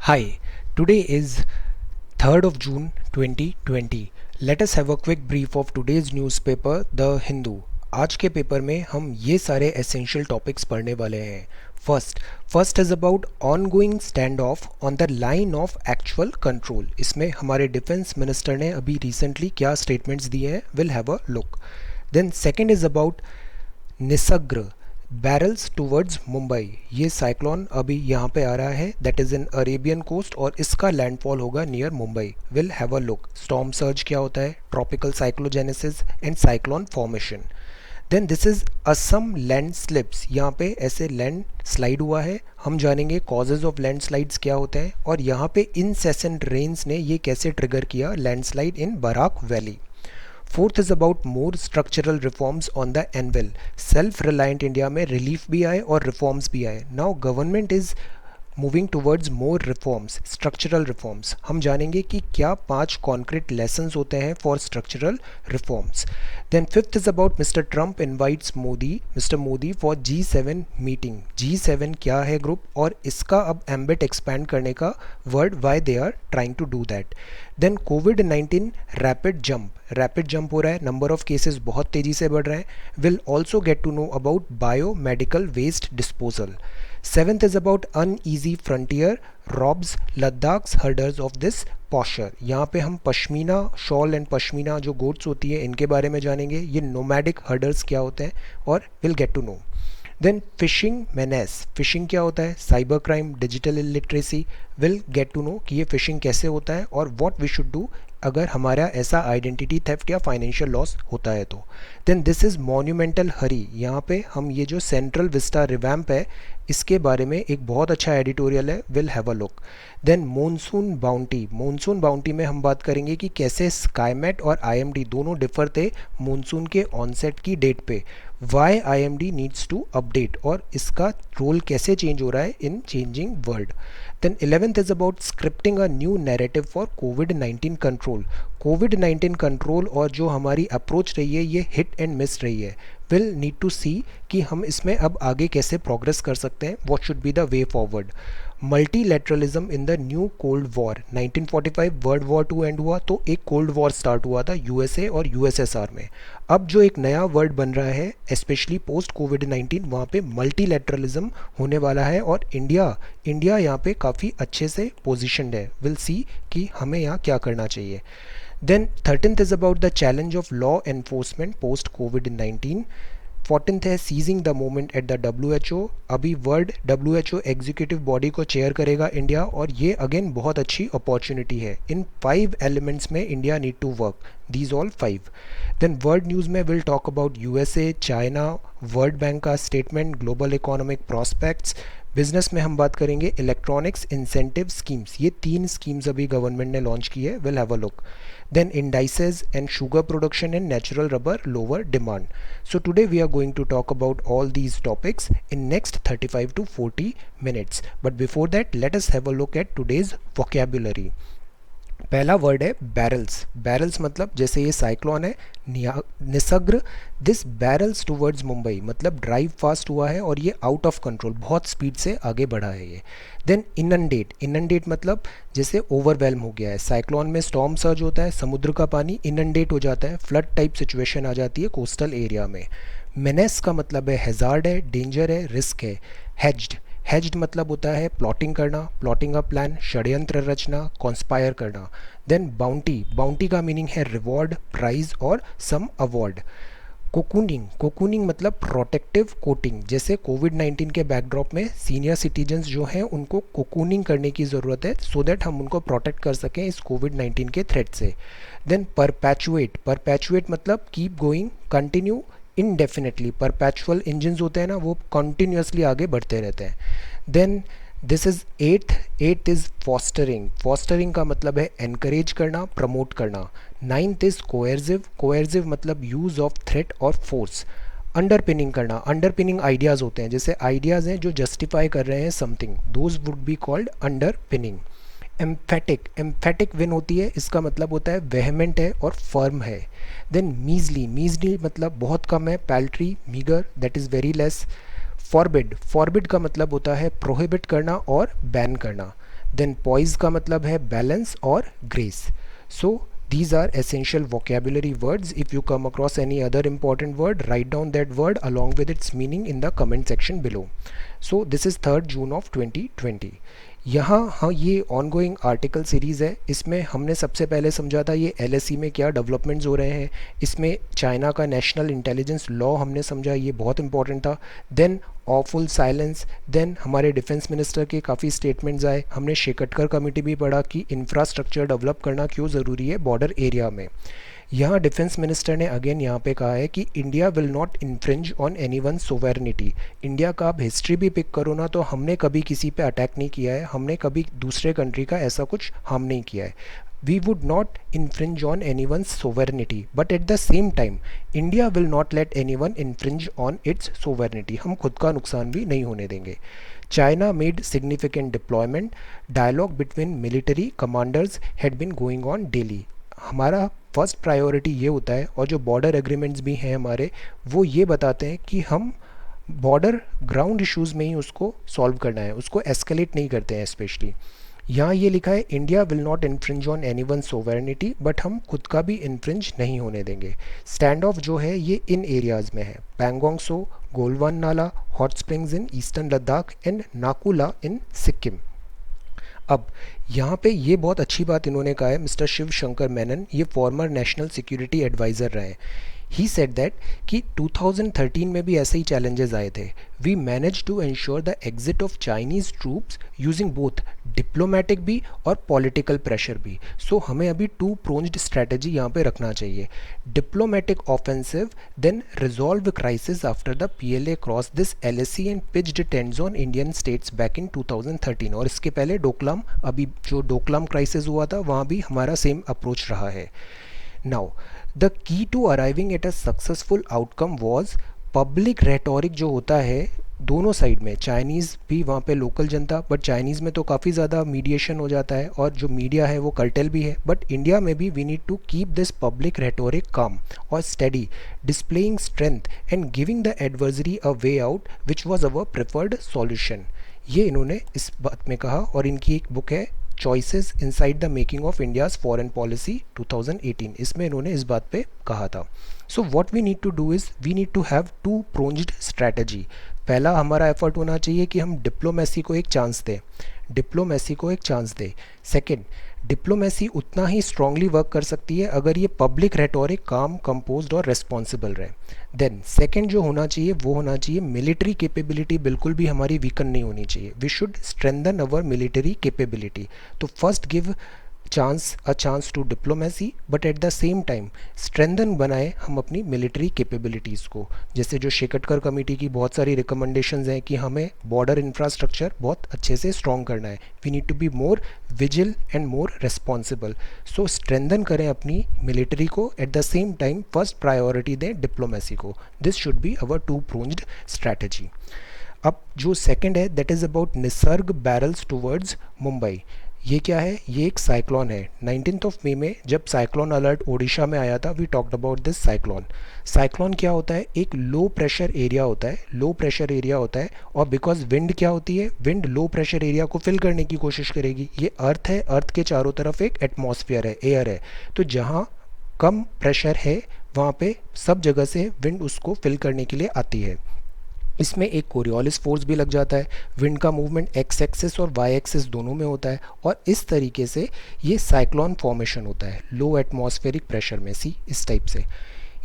Hi, today is 3rd of June 2020. Let us have a quick brief of today's newspaper The Hindu. आज के paper में हम ये सारे एसेंशियल टॉपिक्स पढ़ने वाले हैं. First is about ongoing stand of on the line of actual control. इसमें हमारे डिफेंस मिनिस्टर ने अभी रिसेंटली क्या स्टेटमेंट्स दिए हैं, will have a look. Then second is about Nisarga barrels towards Mumbai. ये साइक्लोन अभी यहाँ पे आ रहा है, that is in Arabian coast और इसका लैंडफॉल होगा near Mumbai. Will have a look. Storm surge क्या होता है, tropical cyclogenesis and cyclone formation. Then this is Assam land slips. यहाँ पे ऐसे लैंड स्लाइड हुआ है, हम जानेंगे कॉजेज ऑफ लैंड स्लाइड्स क्या होते हैं और यहाँ पे इनसेसेंट रेन्स ने ये कैसे ट्रिगर किया landslide in Barak valley. Fourth is about more structural reforms on the anvil. Self reliant India में रिलीफ भी आए और रिफॉर्म्स भी आए. Now government is moving towards more reforms, structural reforms. हम जानेंगे कि क्या 5 कॉन्क्रीट लेसन्स होते हैं for structural reforms. Then fifth is about mister Trump invites mister Modi for G7 meeting. G7 क्या है ग्रुप और इसका अब एम्बिट एक्सपैंड करने का word, why they are trying to do that. Then कोविड-19 रैपिड जंप हो रहा है, नंबर ऑफ केसेस बहुत तेज़ी से बढ़ रहे हैं. Will also get to know about biomedical waste disposal. Seventh is about uneasy frontier robs Ladakh's herders of this posture. यहाँ पे हम पश्मीना शॉल एंड पश्मीना जो गोट्स होती है इनके बारे में जानेंगे, ये नोमैडिक हर्डर्स क्या होते हैं और will get to know. Then phishing menace. Phishing क्या होता है, cyber crime, digital illiteracy. Will get to know कि ये फिशिंग कैसे होता है और व्हाट वी शुड डू अगर हमारा ऐसा आइडेंटिटी थेफ्ट या फाइनेंशियल लॉस होता है तो. देन दिस इज़ मॉन्यूमेंटल हरी. यहाँ पे हम ये जो सेंट्रल विस्टा रिवैम्प है इसके बारे में एक बहुत अच्छा एडिटोरियल है, will have a look. Then monsoon bounty में हम बात करेंगे कि कैसे स्काईमेट और IMD दोनों डिफर थे मॉनसून के ऑनसेट की डेट पे. Why IMD needs to update और इसका रोल कैसे चेंज हो रहा है in changing world. Then 11th is about scripting a new narrative for COVID-19 control. Covid control और जो हमारी अप्रोच रही है ये हिट एंड मिस रही है. विल नीड टू सी कि हम इसमें अब आगे कैसे प्रोग्रेस कर सकते हैं, what should be the way forward. Multilateralism in the new cold war. 1945 world war 2 end हुआ तो एक कोल्ड वॉर स्टार्ट हुआ था USA और USSR में. अब जो एक नया वर्ल्ड बन रहा है स्पेशली पोस्ट कोविड-19, वहाँ पे मल्टीलैटरलिज्म होने वाला है और इंडिया यहाँ पे काफ़ी अच्छे से पोजिशनड है. विल सी कि हमें यहाँ क्या करना चाहिए. Then 13th is about the challenge of law enforcement post कोविड-19. 14th है seizing the moment at the WHO. अभी वर्ल्ड WHO एग्जीक्यूटिव बॉडी को चेयर करेगा इंडिया और ये अगेन बहुत अच्छी अपॉर्चुनिटी है. इन 5 एलिमेंट्स में India need to work, these all 5. Then world news में will talk about USA, China, world bank का statement, global economic prospects. Business में हम बात करेंगे इलेक्ट्रॉनिक्स इंसेंटिव स्कीम्स. ये 3 स्कीम्स अभी गवर्नमेंट ने लॉन्च की है, will have a look. Then indices and sugar production and natural rubber lower demand. So today we are going to talk about all these topics in next 35 to 40 minutes. But before that, let us have a look at today's vocabulary. पहला word है barrels मतलब जैसे ये cyclone है Nisarga, this barrels towards Mumbai मतलब drive fast हुआ है और ये आउट ऑफ कंट्रोल बहुत स्पीड से आगे बढ़ा है ये. देन इनंडेट मतलब जैसे ओवरवेल्म हो गया है. साइक्लोन में स्टॉर्म सर्ज होता है, समुद्र का पानी इनंडेट हो जाता है, फ्लड टाइप सिचुएशन आ जाती है कोस्टल एरिया में. मेनेस का मतलब है हैजार्ड है, डेंजर है, रिस्क है. हेज्ड मतलब होता है प्लॉटिंग करना, प्लॉटिंग अ प्लान, षड्यंत्र रचना, कॉन्स्पायर करना. देन बाउंटी का मीनिंग है रिवॉर्ड, प्राइज और सम अवार्ड. कोकूनिंग मतलब प्रोटेक्टिव कोटिंग. जैसे कोविड-19 के बैकड्रॉप में सीनियर सिटीजन्स जो हैं उनको कोकूनिंग करने की ज़रूरत है सो दैट हम उनको प्रोटेक्ट कर सकें इस कोविड-19 के थ्रेट से. देन परपैचुएट मतलब keep going, continue indefinitely. Perpetual engines होते हैं ना, वो कंटिन्यूसली आगे बढ़ते रहते हैं. Then this is eight is fostering का मतलब है एनकरेज करना, प्रमोट करना. 9th इज़ कोएर्जिव मतलब यूज़ ऑफ थ्रेट और फोर्स. अंडरपिनिंग आइडियाज़ होते हैं, जैसे आइडियाज़ हैं जो जस्टिफाई कर रहे हैं something, those would be called underpinning. Emphatic win होती है, इसका मतलब होता है वेहमेंट है और फर्म है. देन मीजली मतलब बहुत कम है, paltry meagre that is very less. Forbid का मतलब होता है प्रोहिबिट करना और बैन करना. देन पॉइज का मतलब है बैलेंस और grace. So these are essential vocabulary words. If you come across any other important word, write down that word along with its meaning in the comment section below. So this is 3rd June of 2020. यहाँ हाँ ये ongoing article series है. इसमें हमने सबसे पहले समझा था ये LSE में क्या डेवलपमेंट्स हो रहे हैं. इसमें चाइना का नेशनल इंटेलिजेंस लॉ हमने समझा, ये बहुत इंपॉर्टेंट था. Then awful silence. देन हमारे डिफेंस मिनिस्टर के काफ़ी स्टेटमेंट्स आए. हमने शेकटकर कमेटी भी पढ़ा कि इंफ्रास्ट्रक्चर डेवलप करना क्यों ज़रूरी है बॉर्डर एरिया में. यहाँ डिफेंस मिनिस्टर ने अगेन यहाँ पे कहा है कि India will not infringe on any one sovereignty. India का आप हिस्ट्री भी पिक करो ना तो हमने कभी किसी पे अटैक नहीं किया है, हमने कभी दूसरे कंट्री का ऐसा कुछ हार्म नहीं किया है. We would not infringe on anyone's sovereignty, but at the same time, India will not let anyone infringe on its sovereignty. हम खुद का नुकसान भी नहीं होने देंगे. China made significant deployment. Dialogue between military commanders had been going on daily. हमारा first priority ये होता है, और जो बॉर्डर एग्रीमेंट्स भी हैं हमारे, वो ये बताते हैं कि हम बॉर्डर ग्राउंड इश्यूज़ में ही उसको सॉल्व करना है, उसको एस्केलेट नहीं करते हैं. स्पेशली यहाँ ये लिखा है India will not infringe on any one sovereignty, but हम खुद का भी इन्फ्रिंज नहीं होने देंगे. स्टैंड ऑफ जो है ये इन एरियाज़ में है, Pangong Tso, Galwan Nala, hot springs in eastern Ladakh and Nakula in Sikkim. अब यहाँ पे ये बहुत अच्छी बात इन्होंने कहा है, मिस्टर शिव शंकर मेनन, ये फॉर्मर नेशनल सिक्योरिटी एडवाइज़र रहे. ही सेड दैट कि 2013 में भी ऐसे ही चैलेंजेस आए थे. We manage to ensure the exit of Chinese troops using both diplomatic भी और पॉलिटिकल प्रेशर भी. सो हमें अभी टू प्रोन्ज्ड स्ट्रैटेजी यहाँ पे रखना चाहिए. Diplomatic offensive, then resolve crisis after the PLA cross this LSE and pitched tents on Indian states back in 2013. और इसके पहले डोकलाम, अभी जो डोकलाम क्राइसिस हुआ था वहाँ भी हमारा सेम अप्रोच रहा है. Now the key to arriving at a successful outcome was public rhetoric जो होता है दोनों साइड में. चाइनीज़ भी वहाँ पे लोकल जनता, बट चाइनीज़ में तो काफ़ी ज़्यादा मीडिएशन हो जाता है और जो मीडिया है वो कर्टेल भी है. बट इंडिया में भी we need to keep this public rhetoric calm और steady, displaying strength and giving the adversary a way out which was our preferred solution. ये इन्होंने इस बात में कहा, और इनकी एक बुक है choices inside the making of India's foreign policy 2018, इसमें इन्होंने इस बात पे कहा था. So what we need to do is we need to have two pronged strategy. पहला हमारा एफर्ट होना चाहिए कि हम डिप्लोमेसी को एक चांस दें, डिप्लोमेसी को एक चांस दें. सेकेंड, डिप्लोमेसी उतना ही स्ट्रांगली वर्क कर सकती है अगर ये पब्लिक रेटोरिक काम, कंपोज्ड और रिस्पॉन्सिबल रहे. देन सेकेंड जो होना चाहिए वो होना चाहिए मिलिट्री कैपेबिलिटी बिल्कुल भी हमारी वीकन नहीं होनी चाहिए. We should strengthen our military capability. तो first give a chance to diplomacy, but at the same time strengthen बनाए हम अपनी मिलिट्री कैपेबिलिटीज़ को. जैसे जो शेकटकर कमेटी की बहुत सारी रिकमेंडेशंस हैं कि हमें बॉर्डर इंफ्रास्ट्रक्चर बहुत अच्छे से स्ट्रॉन्ग करना है. We need to be more vigil and more responsible. So strengthen करें अपनी मिलिट्री को, at the same time first priority दें डिप्लोमेसी को. This should be our two pronged strategy. अब जो सेकेंड है that is about Nisarga barrels towards Mumbai. ये क्या है? ये एक साइक्लोन है. 19 मई में जब साइक्लोन अलर्ट ओडिशा में आया था, we talked about this cyclone. Cyclone क्या होता है? एक लो प्रेशर एरिया होता है, लो प्रेशर एरिया होता है. और बिकॉज विंड क्या होती है, विंड लो प्रेशर एरिया को फिल करने की कोशिश करेगी. ये अर्थ है, अर्थ के चारों तरफ एक एटमॉस्फेयर है, एयर है. तो जहाँ कम प्रेशर है वहाँ पे सब जगह से विंड उसको फिल करने के लिए आती है. इसमें एक कोरियोलिस फोर्स भी लग जाता है. विंड का मूवमेंट एक्स एक्सिस और वाई एक्सिस दोनों में होता है, और इस तरीके से ये साइक्लोन फॉर्मेशन होता है लो एटमॉस्फेरिक प्रेशर में. सी इस टाइप से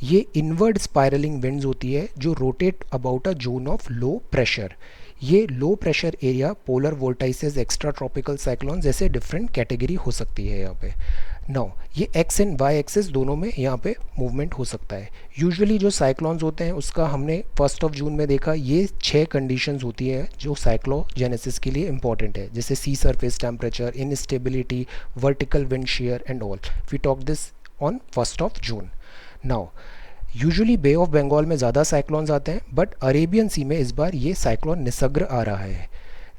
ये इनवर्ड स्पायरलिंग विंड्स होती है जो rotate about a zone of low pressure. ये low pressure area polar vortices, extra tropical cyclone जैसे डिफरेंट कैटेगरी हो सकती है यहाँ पे. नाउ ये एक्स एंड वाई एक्सिस दोनों में यहाँ पे मूवमेंट हो सकता है. यूजुअली जो साइक्लोन्स होते हैं उसका हमने 1 जून में देखा, ये 6 कंडीशंस होती है जो साइक्लोजेनेसिस के लिए इंपॉर्टेंट है, जैसे sea surface temperature, instability, vertical wind shear and all. We talk this on 1 June. Now usually bay of Bengal में ज़्यादा साइक्लोन्स आते हैं, बट अरेबियन सी में इस बार ये साइक्लोन निसर्ग आ रहा है.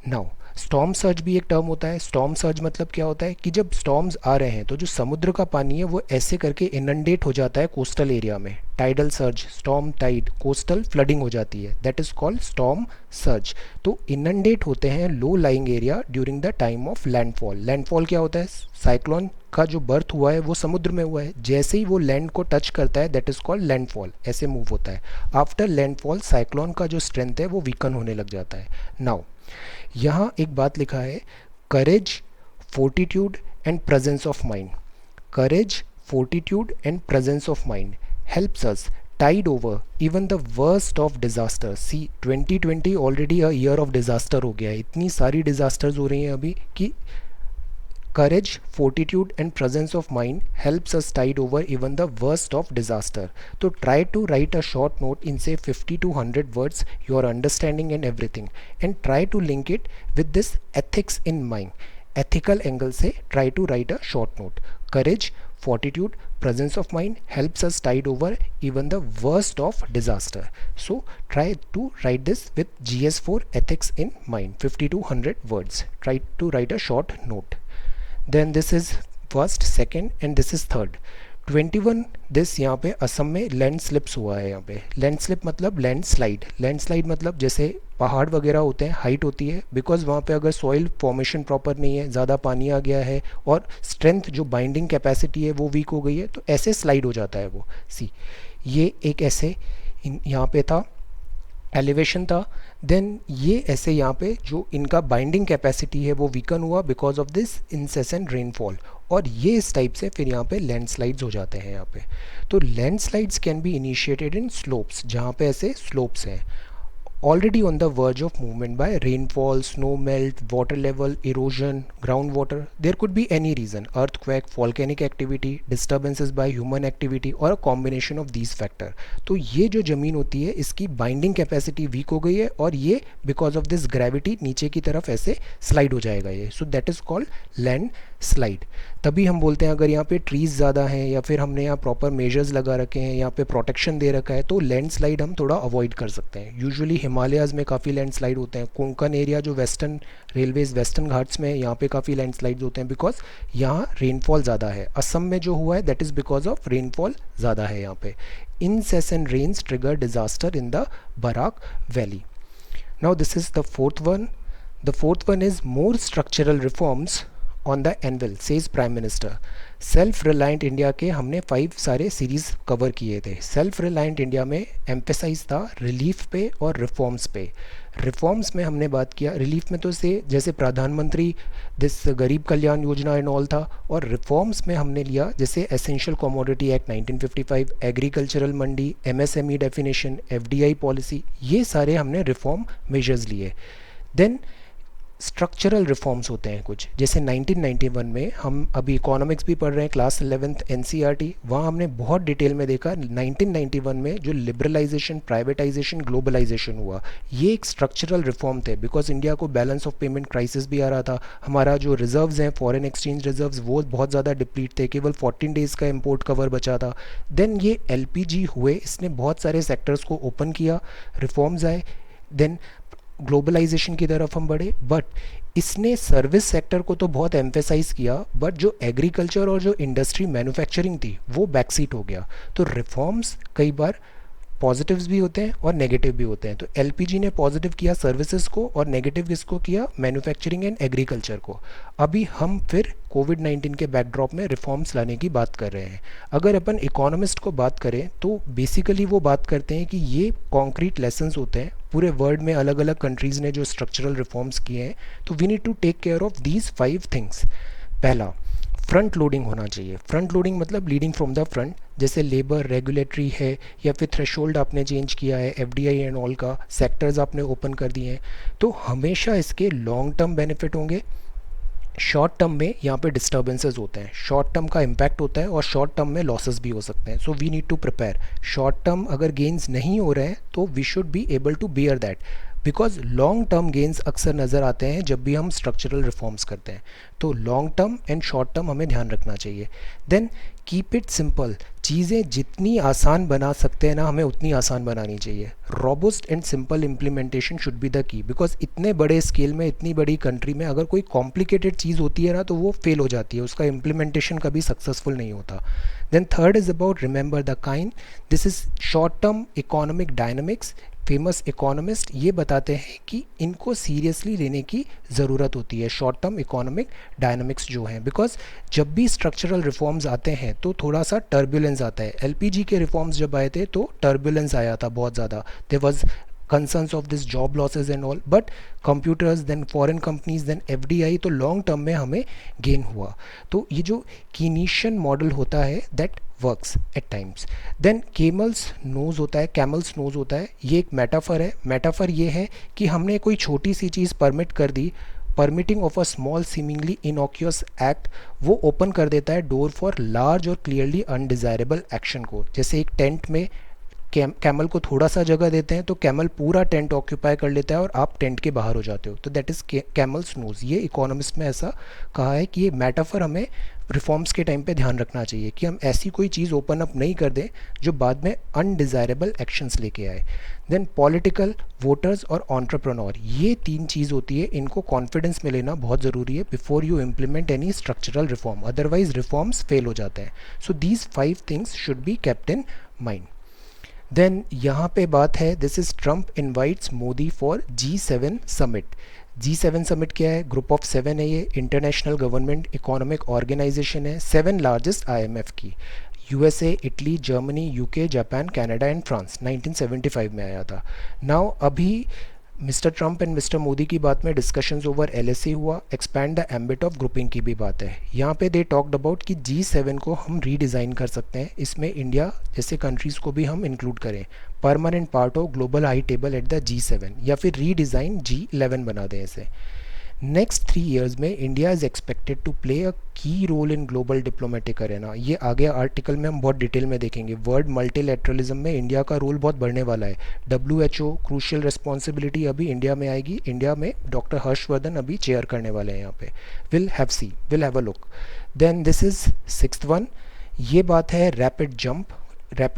नाउ स्टॉर्म सर्ज भी एक टर्म होता है। स्टॉर्म सर्ज मतलब क्या होता है कि जब स्टॉर्म्स आ रहे हैं तो जो समुद्र का पानी है वो ऐसे करके इनंडेट हो जाता है कोस्टल एरिया में। Tidal surge, storm tide, coastal flooding हो जाती है, that is called storm surge. तो इनंडेट होते हैं low lying area during the time of landfall. Landfall क्या होता है, साइक्लोन का जो बर्थ हुआ है वो समुद्र में हुआ है, जैसे ही वो लैंड को टच करता है दैट इज़ कॉल्ड लैंडफॉल, ऐसे मूव होता है। आफ्टर लैंडफॉल साइक्लोन का जो स्ट्रेंथ है वो वीकन होने लग जाता है। नाउ यहाँ एक बात लिखा है, courage, fortitude and presence of mind. Courage, fortitude and presence of mind helps us tide over even the worst of disaster। See 2020 already a year of disaster हो गया है, इतनी सारी डिज़ास्टर्स हो रही हैं अभी कि courage, fortitude and presence of mind helps us tide over even the worst of disaster। तो try to write a short note in say 50 to 100 words, your understanding and everything, and try to link it with this ethics in mind। ethical angle से try to write a short note। courage, fortitude, presence of mind helps us tide over even the worst of disaster। So try to write this with GS4 ethics in mind, 50 to 100 words। try to write a short note। then this is first, second and this is third। 21 this यहाँ पे असम में land slips हुआ है। यहाँ पे land slip मतलब land slide. Land slide मतलब जैसे पहाड़ वगैरह होते हैं, हाइट होती है, बिकॉज वहाँ पे अगर सॉइल फॉर्मेशन प्रॉपर नहीं है, ज़्यादा पानी आ गया है और स्ट्रेंथ जो बाइंडिंग कैपेसिटी है वो वीक हो गई है, तो ऐसे स्लाइड हो जाता है वो। सी ये एक ऐसे यहाँ पे था, एलिवेशन था, देन ये ऐसे यहाँ पे जो इनका बाइंडिंग कैपेसिटी है वो वीकन हुआ because of this incessant rainfall, और ये इस टाइप से फिर यहाँ पे लैंडस्लाइड्स हो जाते हैं यहाँ पे। तो landslides can be initiated in slopes, जहाँ पे ऐसे स्लोप्स हैं, already on the verge of movement by rainfall, snow melt, water level, erosion, groundwater। There could be any reason, earthquake, volcanic activity, disturbances by human activity or a combination of these factor। तो ये जो ज़मीन होती है इसकी binding capacity week हो गई है और ये बिकॉज ऑफ दिस ग्रेविटी नीचे की तरफ ऐसे स्लाइड हो जाएगा ये। सो that is called land slide. तभी हम बोलते हैं अगर यहाँ पे ट्रीज़ ज़्यादा हैं या फिर हमने यहाँ प्रॉपर मेजर्स लगा रखे हैं, यहाँ पे प्रोटेक्शन दे रखा है, तो लैंडस्लाइड हम थोड़ा अवॉइड कर सकते हैं। यूजुअली हिमालयाज़ में काफ़ी लैंडस्लाइड होते हैं, कोंकण एरिया जो वेस्टर्न रेलवेज़ वेस्टर्न घाट्स में, यहाँ पे काफ़ी लैंडस्लाइड्स होते हैं बिकॉज यहाँ रेनफॉल ज़्यादा है। असम में जो हुआ है that is because of rainfall ज़्यादा है यहाँ पे। incessant rains trigger disaster in the Barak Valley। Now this is the fourth one। The fourth one is more structural reforms on the anvil, says Prime Minister। Self reliant India के हमने 5 सारे series cover किए थे। Self reliant India में emphasise था relief पे और reforms पे। रिफॉर्म्स में हमने बात किया, रिलीफ में तो से जैसे प्रधानमंत्री दिस गरीब कल्याण योजना एंड ऑल था, और रिफॉर्म्स में हमने लिया जैसे एसेंशियल कमोडिटी एक्ट 1955, एग्रीकल्चरल मंडी, एमएसएमई डेफिनेशन, एफडीआई पॉलिसी, ये सारे हमने रिफॉर्म मेजर्स लिए। देन स्ट्रक्चरल रिफॉर्म्स होते हैं कुछ, जैसे 1991 में हम अभी इकोनॉमिक्स भी पढ़ रहे हैं क्लास 11th एनसीईआरटी, वहाँ हमने बहुत डिटेल में देखा 1991 में जो लिबरलाइजेशन, प्राइवेटाइजेशन, ग्लोबलाइजेशन हुआ, ये एक स्ट्रक्चरल रिफॉर्म थे बिकॉज इंडिया को बैलेंस ऑफ पेमेंट क्राइसिस भी आ रहा था, हमारा जो रिजर्व्स हैं फॉरेन एक्सचेंज रिजर्व्स वो बहुत ज़्यादा डिप्लीट थे, केवल 14 डेज़ का इम्पोर्ट कवर बचा था। देन ये एलपीजी हुए, इसने बहुत सारे सेक्टर्स को ओपन किया, रिफॉर्म्स आए। देन ग्लोबलाइजेशन की तरफ हम बढ़े, बट इसने सर्विस सेक्टर को तो बहुत एम्फेसाइज किया, बट जो एग्रीकल्चर और जो इंडस्ट्री मैन्युफैक्चरिंग थी वो बैकसीट हो गया। तो रिफॉर्म्स कई बार पॉजिटिव्स भी होते हैं और नेगेटिव भी होते हैं। तो एलपीजी ने पॉजिटिव किया सर्विसेज को और नेगेटिव किसको किया, मैन्युफैक्चरिंग एंड एग्रीकल्चर को। अभी हम फिर कोविड-19 के बैकड्रॉप में रिफॉर्म्स लाने की बात कर रहे हैं। अगर अपन इकोनॉमिस्ट को बात करें तो बेसिकली वो बात करते हैं कि ये कॉन्क्रीट लेसन्स होते हैं, पूरे वर्ल्ड में अलग अलग कंट्रीज़ ने जो स्ट्रक्चरल रिफॉर्म्स किए हैं, तो we need to take care of these 5 things. पहला, फ्रंट लोडिंग होना चाहिए। फ्रंट लोडिंग मतलब लीडिंग फ्रॉम द फ्रंट, जैसे लेबर रेगुलेटरी है या फिर थ्रेशोल्ड आपने चेंज किया है, एफडीआई एंड ऑल का सेक्टर्स आपने ओपन कर दिए हैं, तो हमेशा इसके लॉन्ग टर्म बेनिफिट होंगे। शॉर्ट टर्म में यहाँ पे डिस्टर्बेंसेस होते हैं, शॉर्ट टर्म का इम्पैक्ट होता है और शॉर्ट टर्म में लॉसेस भी हो सकते हैं। So we need to prepare. Short term अगर गेन्स नहीं हो रहे हैं तो we should be able to bear that, because long term gains अक्सर नज़र आते हैं जब भी हम स्ट्रक्चरल रिफॉर्म्स करते हैं। तो long term and short term हमें ध्यान रखना चाहिए। देन कीप इट सिंपल, चीज़ें जितनी आसान बना सकते हैं ना, हमें उतनी आसान बनानी चाहिए. Robust and simple implementation should be the key, because इतने बड़े स्केल में, इतनी बड़ी कंट्री में अगर कोई कॉम्प्लिकेटेड चीज़ होती है ना, तो वो फेल हो जाती है, उसका इम्प्लीमेंटेशन कभी सक्सेसफुल नहीं होता. Then third is about remember the kind. This is short term economic dynamics. Famous economist ये बताते हैं कि इनको सीरियसली लेने की ज़रूरत होती है, शॉर्ट टर्म इकोनॉमिक डायनामिक्स जो हैं, बिकॉज जब भी स्ट्रक्चरल रिफॉर्म्स आते हैं तो थोड़ा सा टर्बुलेंस आता है. एलपीजी के रिफॉर्म्स जब आए थे तो टर्बुलेंस आया था बहुत ज़्यादा. There was concerns of this job losses and all, but computers, then foreign companies, then FDI, तो लॉन्ग टर्म में हमें गेन हुआ. तो ये जो कीनीशियन मॉडल होता है that works at times. Then camel's nose होता है, ये एक मेटाफर है. मेटाफर ये है कि हमने कोई छोटी सी चीज़ परमिट कर दी. Permitting of a small seemingly innocuous act, वो ओपन कर देता है डोर फॉर लार्ज और क्लियरली अनडिज़ायरेबल एक्शन को. जैसे एक टेंट में कैमल को थोड़ा सा जगह देते हैं तो कैमल पूरा टेंट ऑक्यूपाई कर लेता है और आप टेंट के बाहर हो जाते हो. तो दैट इज़ कैमल्स नोज. ये इकोनॉमिस्ट में ऐसा कहा है कि ये मेटाफर हमें रिफॉर्म्स के टाइम पे ध्यान रखना चाहिए कि हम ऐसी कोई चीज़ ओपन अप नहीं कर दें जो बाद में अनडिज़ायरेबल एक्शंस लेके आए. देन पॉलिटिकल, वोटर्स और एंटरप्रेन्योर, ये तीन चीज़ होती है, इनको कॉन्फिडेंस में लेना बहुत ज़रूरी है before you implement any structural reform, otherwise reforms fail हो जाते हैं. So these 5 things should be kept in mind. Then यहाँ पे बात है, this is Trump invites Modi for G7 summit. G7 summit क्या है? ग्रुप ऑफ 7 है ये, इंटरनेशनल गवर्नमेंट इकोनॉमिक ऑर्गेनाइजेशन है, 7 लार्जेस्ट IMF की. USA, Italy, Germany, UK, Japan, Canada and France. 1975 में आया था. नाउ अभी mister Trump and mister Modi की बात में डिस्कशंस ओवर LSE हुआ. Expand the ambit of grouping की भी बात है. यहाँ पे दे टॉक्ड अबाउट कि G7 को हम रीडिज़ाइन कर सकते हैं, इसमें इंडिया जैसे कंट्रीज़ को भी हम इंक्लूड करें. परमानेंट पार्ट हो global high table at the G7, या फिर रीडिज़ाइन G11 बना दें इसे. नेक्स्ट 3 ईयर्स में India is expected to play a key role in global diplomatic arena. ये आगे आर्टिकल में हम बहुत डिटेल में देखेंगे. वर्ल्ड मल्टीलैटरलिज्म में इंडिया का रोल बहुत बढ़ने वाला है. WHO क्रूशियल रिस्पॉन्सिबिलिटी अभी इंडिया में आएगी. इंडिया में डॉक्टर हर्षवर्धन अभी चेयर करने वाले हैं यहाँ पे. Will have a look. Then this is 6th one. ये बात है रैपिड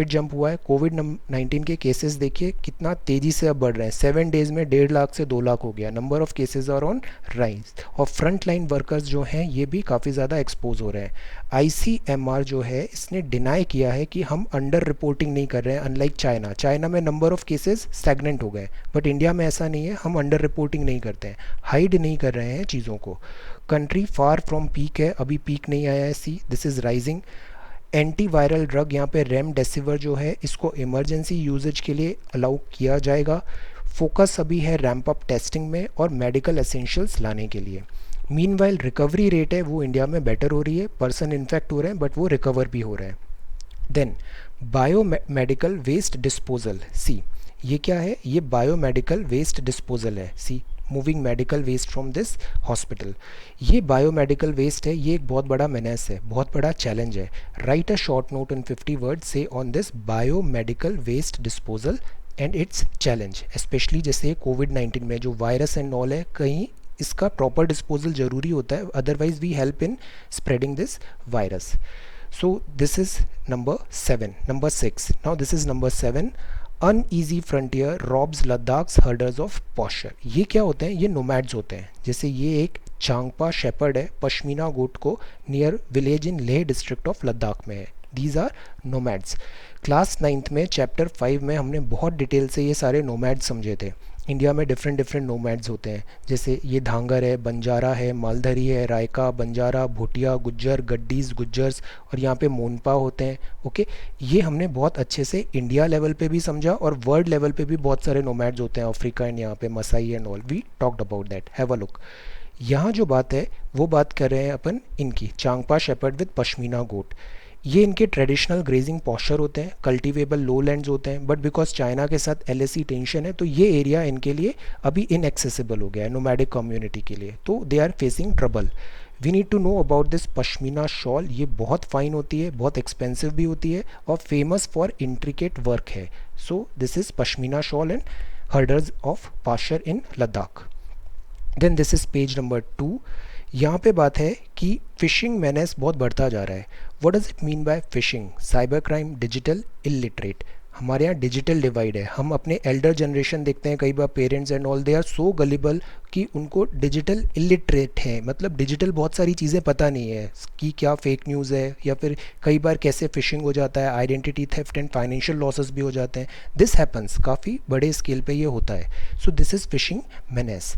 जंप हुआ है. कोविड-19 के केसेस देखिए कितना तेज़ी से अब बढ़ रहे हैं. 7 डेज़ में 1.5 लाख से 2 लाख हो गया. Number of cases are on rise. और फ्रंट लाइन वर्कर्स जो हैं ये भी काफ़ी ज़्यादा एक्सपोज हो रहे हैं. ICMR जो है इसने डिनाई किया है कि हम अंडर रिपोर्टिंग नहीं कर रहे हैं, अनलाइक चाइना में नंबर ऑफ़ केसेस स्टैग्नेंट हो गए, बट इंडिया में ऐसा नहीं है. हम अंडर रिपोर्टिंग नहीं करते हैं, हाइड नहीं कर रहे हैं चीज़ों को. कंट्री फार फ्रॉम पीक है, अभी पीक नहीं आया है. This is rising. Antiviral drug यहाँ पे रेमडेसिविर जो है इसको इमरजेंसी यूजेज के लिए अलाउ किया जाएगा. फोकस अभी है रैंप अप टेस्टिंग में और मेडिकल एसेंशियल्स लाने के लिए. मीनवाइल रिकवरी रेट है वो इंडिया में बेटर हो रही है. पर्सन इन्फेक्ट हो रहे हैं बट वो रिकवर भी हो रहे हैं. Then biomedical waste disposal. ये क्या है? ये बायोमेडिकल वेस्ट डिस्पोजल है. Moving medical waste from this hospital. ये बायोमेडिकल वेस्ट है, ये एक बहुत बड़ा मेनेस है, बहुत बड़ा चैलेंज है. Write a short note in 50 words से on this biomedical waste disposal and its challenge. Specially जैसे कोविड-19 में जो वायरस एंड ऑल है, कहीं इसका प्रॉपर डिस्पोजल ज़रूरी होता है, otherwise we help in spreading this virus. So this is number 7. Number 6. Now this is number 7. Uneasy frontier robs Ladakh's herders of pasture. ये क्या होते हैं? ये नोमैड्स होते हैं. जैसे ये एक चांगपा शेपर्ड है, पश्मीना गोट को near village in Leh district of Ladakh में है. These are nomads. Class 9th में चैप्टर 5 में हमने बहुत डिटेल से ये सारे नोमैड्स समझे थे. इंडिया में डिफरेंट नोमैड्स होते हैं, जैसे ये धांगर है, बंजारा है, मालधारी है, रायका, बंजारा, भूटिया, गुज्जर, गड्डीज, गुज्जर्स, और यहाँ पे मोनपा होते हैं. ओके, ये हमने बहुत अच्छे से इंडिया लेवल पे भी समझा और वर्ल्ड लेवल पे भी बहुत सारे नोमैड्स होते हैं. अफ्रीका एंड यहाँ पे Maasai and all, we talked about that. Have a look. यहाँ जो बात है वो बात कर रहे हैं अपन इनकी, चांगपा शेपर्ड विद पश्मीना गोट. ये इनके ट्रेडिशनल ग्रेजिंग पॉस्चर होते हैं, कल्टीवेबल लो लैंड्स होते हैं, बट बिकॉज चाइना के साथ LSE टेंशन है तो ये एरिया इनके लिए अभी इनएक्सेसिबल हो गया है नोमैडिक कम्युनिटी के लिए, तो they are facing trouble. We need to know about this pashmina shawl. ये बहुत फाइन होती है, बहुत एक्सपेंसिव भी होती है और फेमस फॉर इंट्रिकेट वर्क है. So this is pashmina shawl and herders of pasture in Ladakh. Then this is page number 2. यहाँ पे बात है कि फ़िशिंग मेनेस बहुत बढ़ता जा रहा है. What does it mean by fishing? Cyber crime, digital illiterate. हमारे यहाँ डिजिटल डिवाइड है। हम अपने एल्डर जनरेशन देखते हैं, कई बार parents and all they are so gullible कि उनको डिजिटल इलिटरेट है, मतलब डिजिटल बहुत सारी चीज़ें पता नहीं है कि क्या फेक न्यूज़ है, या फिर कई बार कैसे फिशिंग हो जाता है, identity theft and financial losses भी हो जाते हैं। दिस हैपन्स, काफ़ी बड़े स्केल पे ये होता है। So this is fishing menace.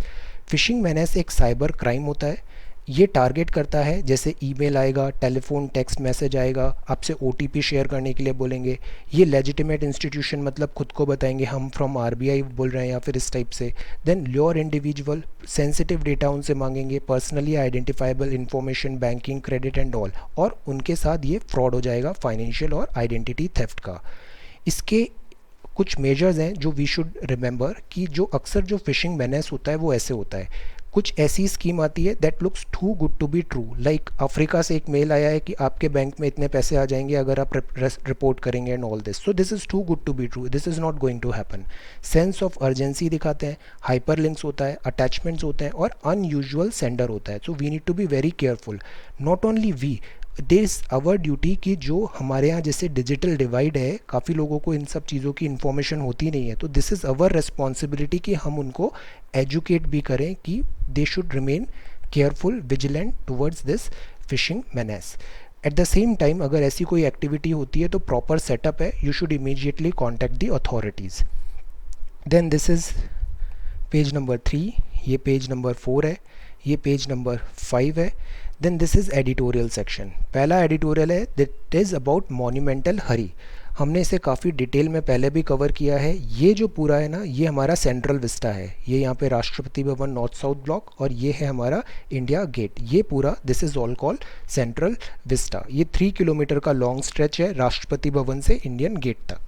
Fishing menace एक साइबर क्राइम होता है। ये टारगेट करता है, जैसे ईमेल आएगा, टेलीफोन टेक्स्ट मैसेज आएगा, आपसे ओटीपी शेयर करने के लिए बोलेंगे। ये लेजिटिमेट इंस्टीट्यूशन, मतलब खुद को बताएंगे हम फ्रॉम आरबीआई बोल रहे हैं या फिर इस टाइप से। Then your individual sensitive data उनसे मांगेंगे, personally identifiable information, banking, credit and all, और उनके साथ ये फ्रॉड हो जाएगा फाइनेंशियल और आइडेंटिटी थेफ्ट का। इसके कुछ मेजर्स हैं जो वी शुड रिमेंबर, कि जो अक्सर जो फिशिंग मेनेस होता है वो ऐसे होता है। कुछ ऐसी स्कीम आती है that looks too good to be true, like Africa से एक मेल आया है कि आपके बैंक में इतने पैसे आ जाएंगे अगर आप रिपोर्ट करेंगे and all this. So this is too good to be true, this is not going to happen. Sense of urgency दिखाते हैं, हाइपर लिंक्स होता है, अटैचमेंट्स होते हैं, और अनयूजुअल सेंडर होता है। So we need to be very careful. Not only we, this our duty, कि जो हमारे यहाँ जैसे डिजिटल डिवाइड है, काफ़ी लोगों को इन सब चीज़ों की इन्फॉर्मेशन होती नहीं है, तो दिस इज़ आवर रिस्पॉन्सिबिलिटी कि हम उनको एजुकेट भी करें कि they should remain careful, vigilant towards this phishing menace. At the same time अगर ऐसी कोई एक्टिविटी होती है तो प्रॉपर सेटअप है, you should immediately contact the authorities. Then this is page number 3, ये पेज नंबर 4 है, ये पेज नंबर 5 है। Then this is editorial section. पहला एडिटोरियल है that is about monumental hurry. हमने इसे काफ़ी डिटेल में पहले भी कवर किया है। ये जो पूरा है ना, ये हमारा सेंट्रल विस्टा है, ये यहाँ पे Rashtrapati Bhavan north south block, और ये है हमारा इंडिया गेट। ये पूरा this is all called Central Vista. ये 3 किलोमीटर का लॉन्ग स्ट्रेच है राष्ट्रपति भवन से इंडियन गेट तक।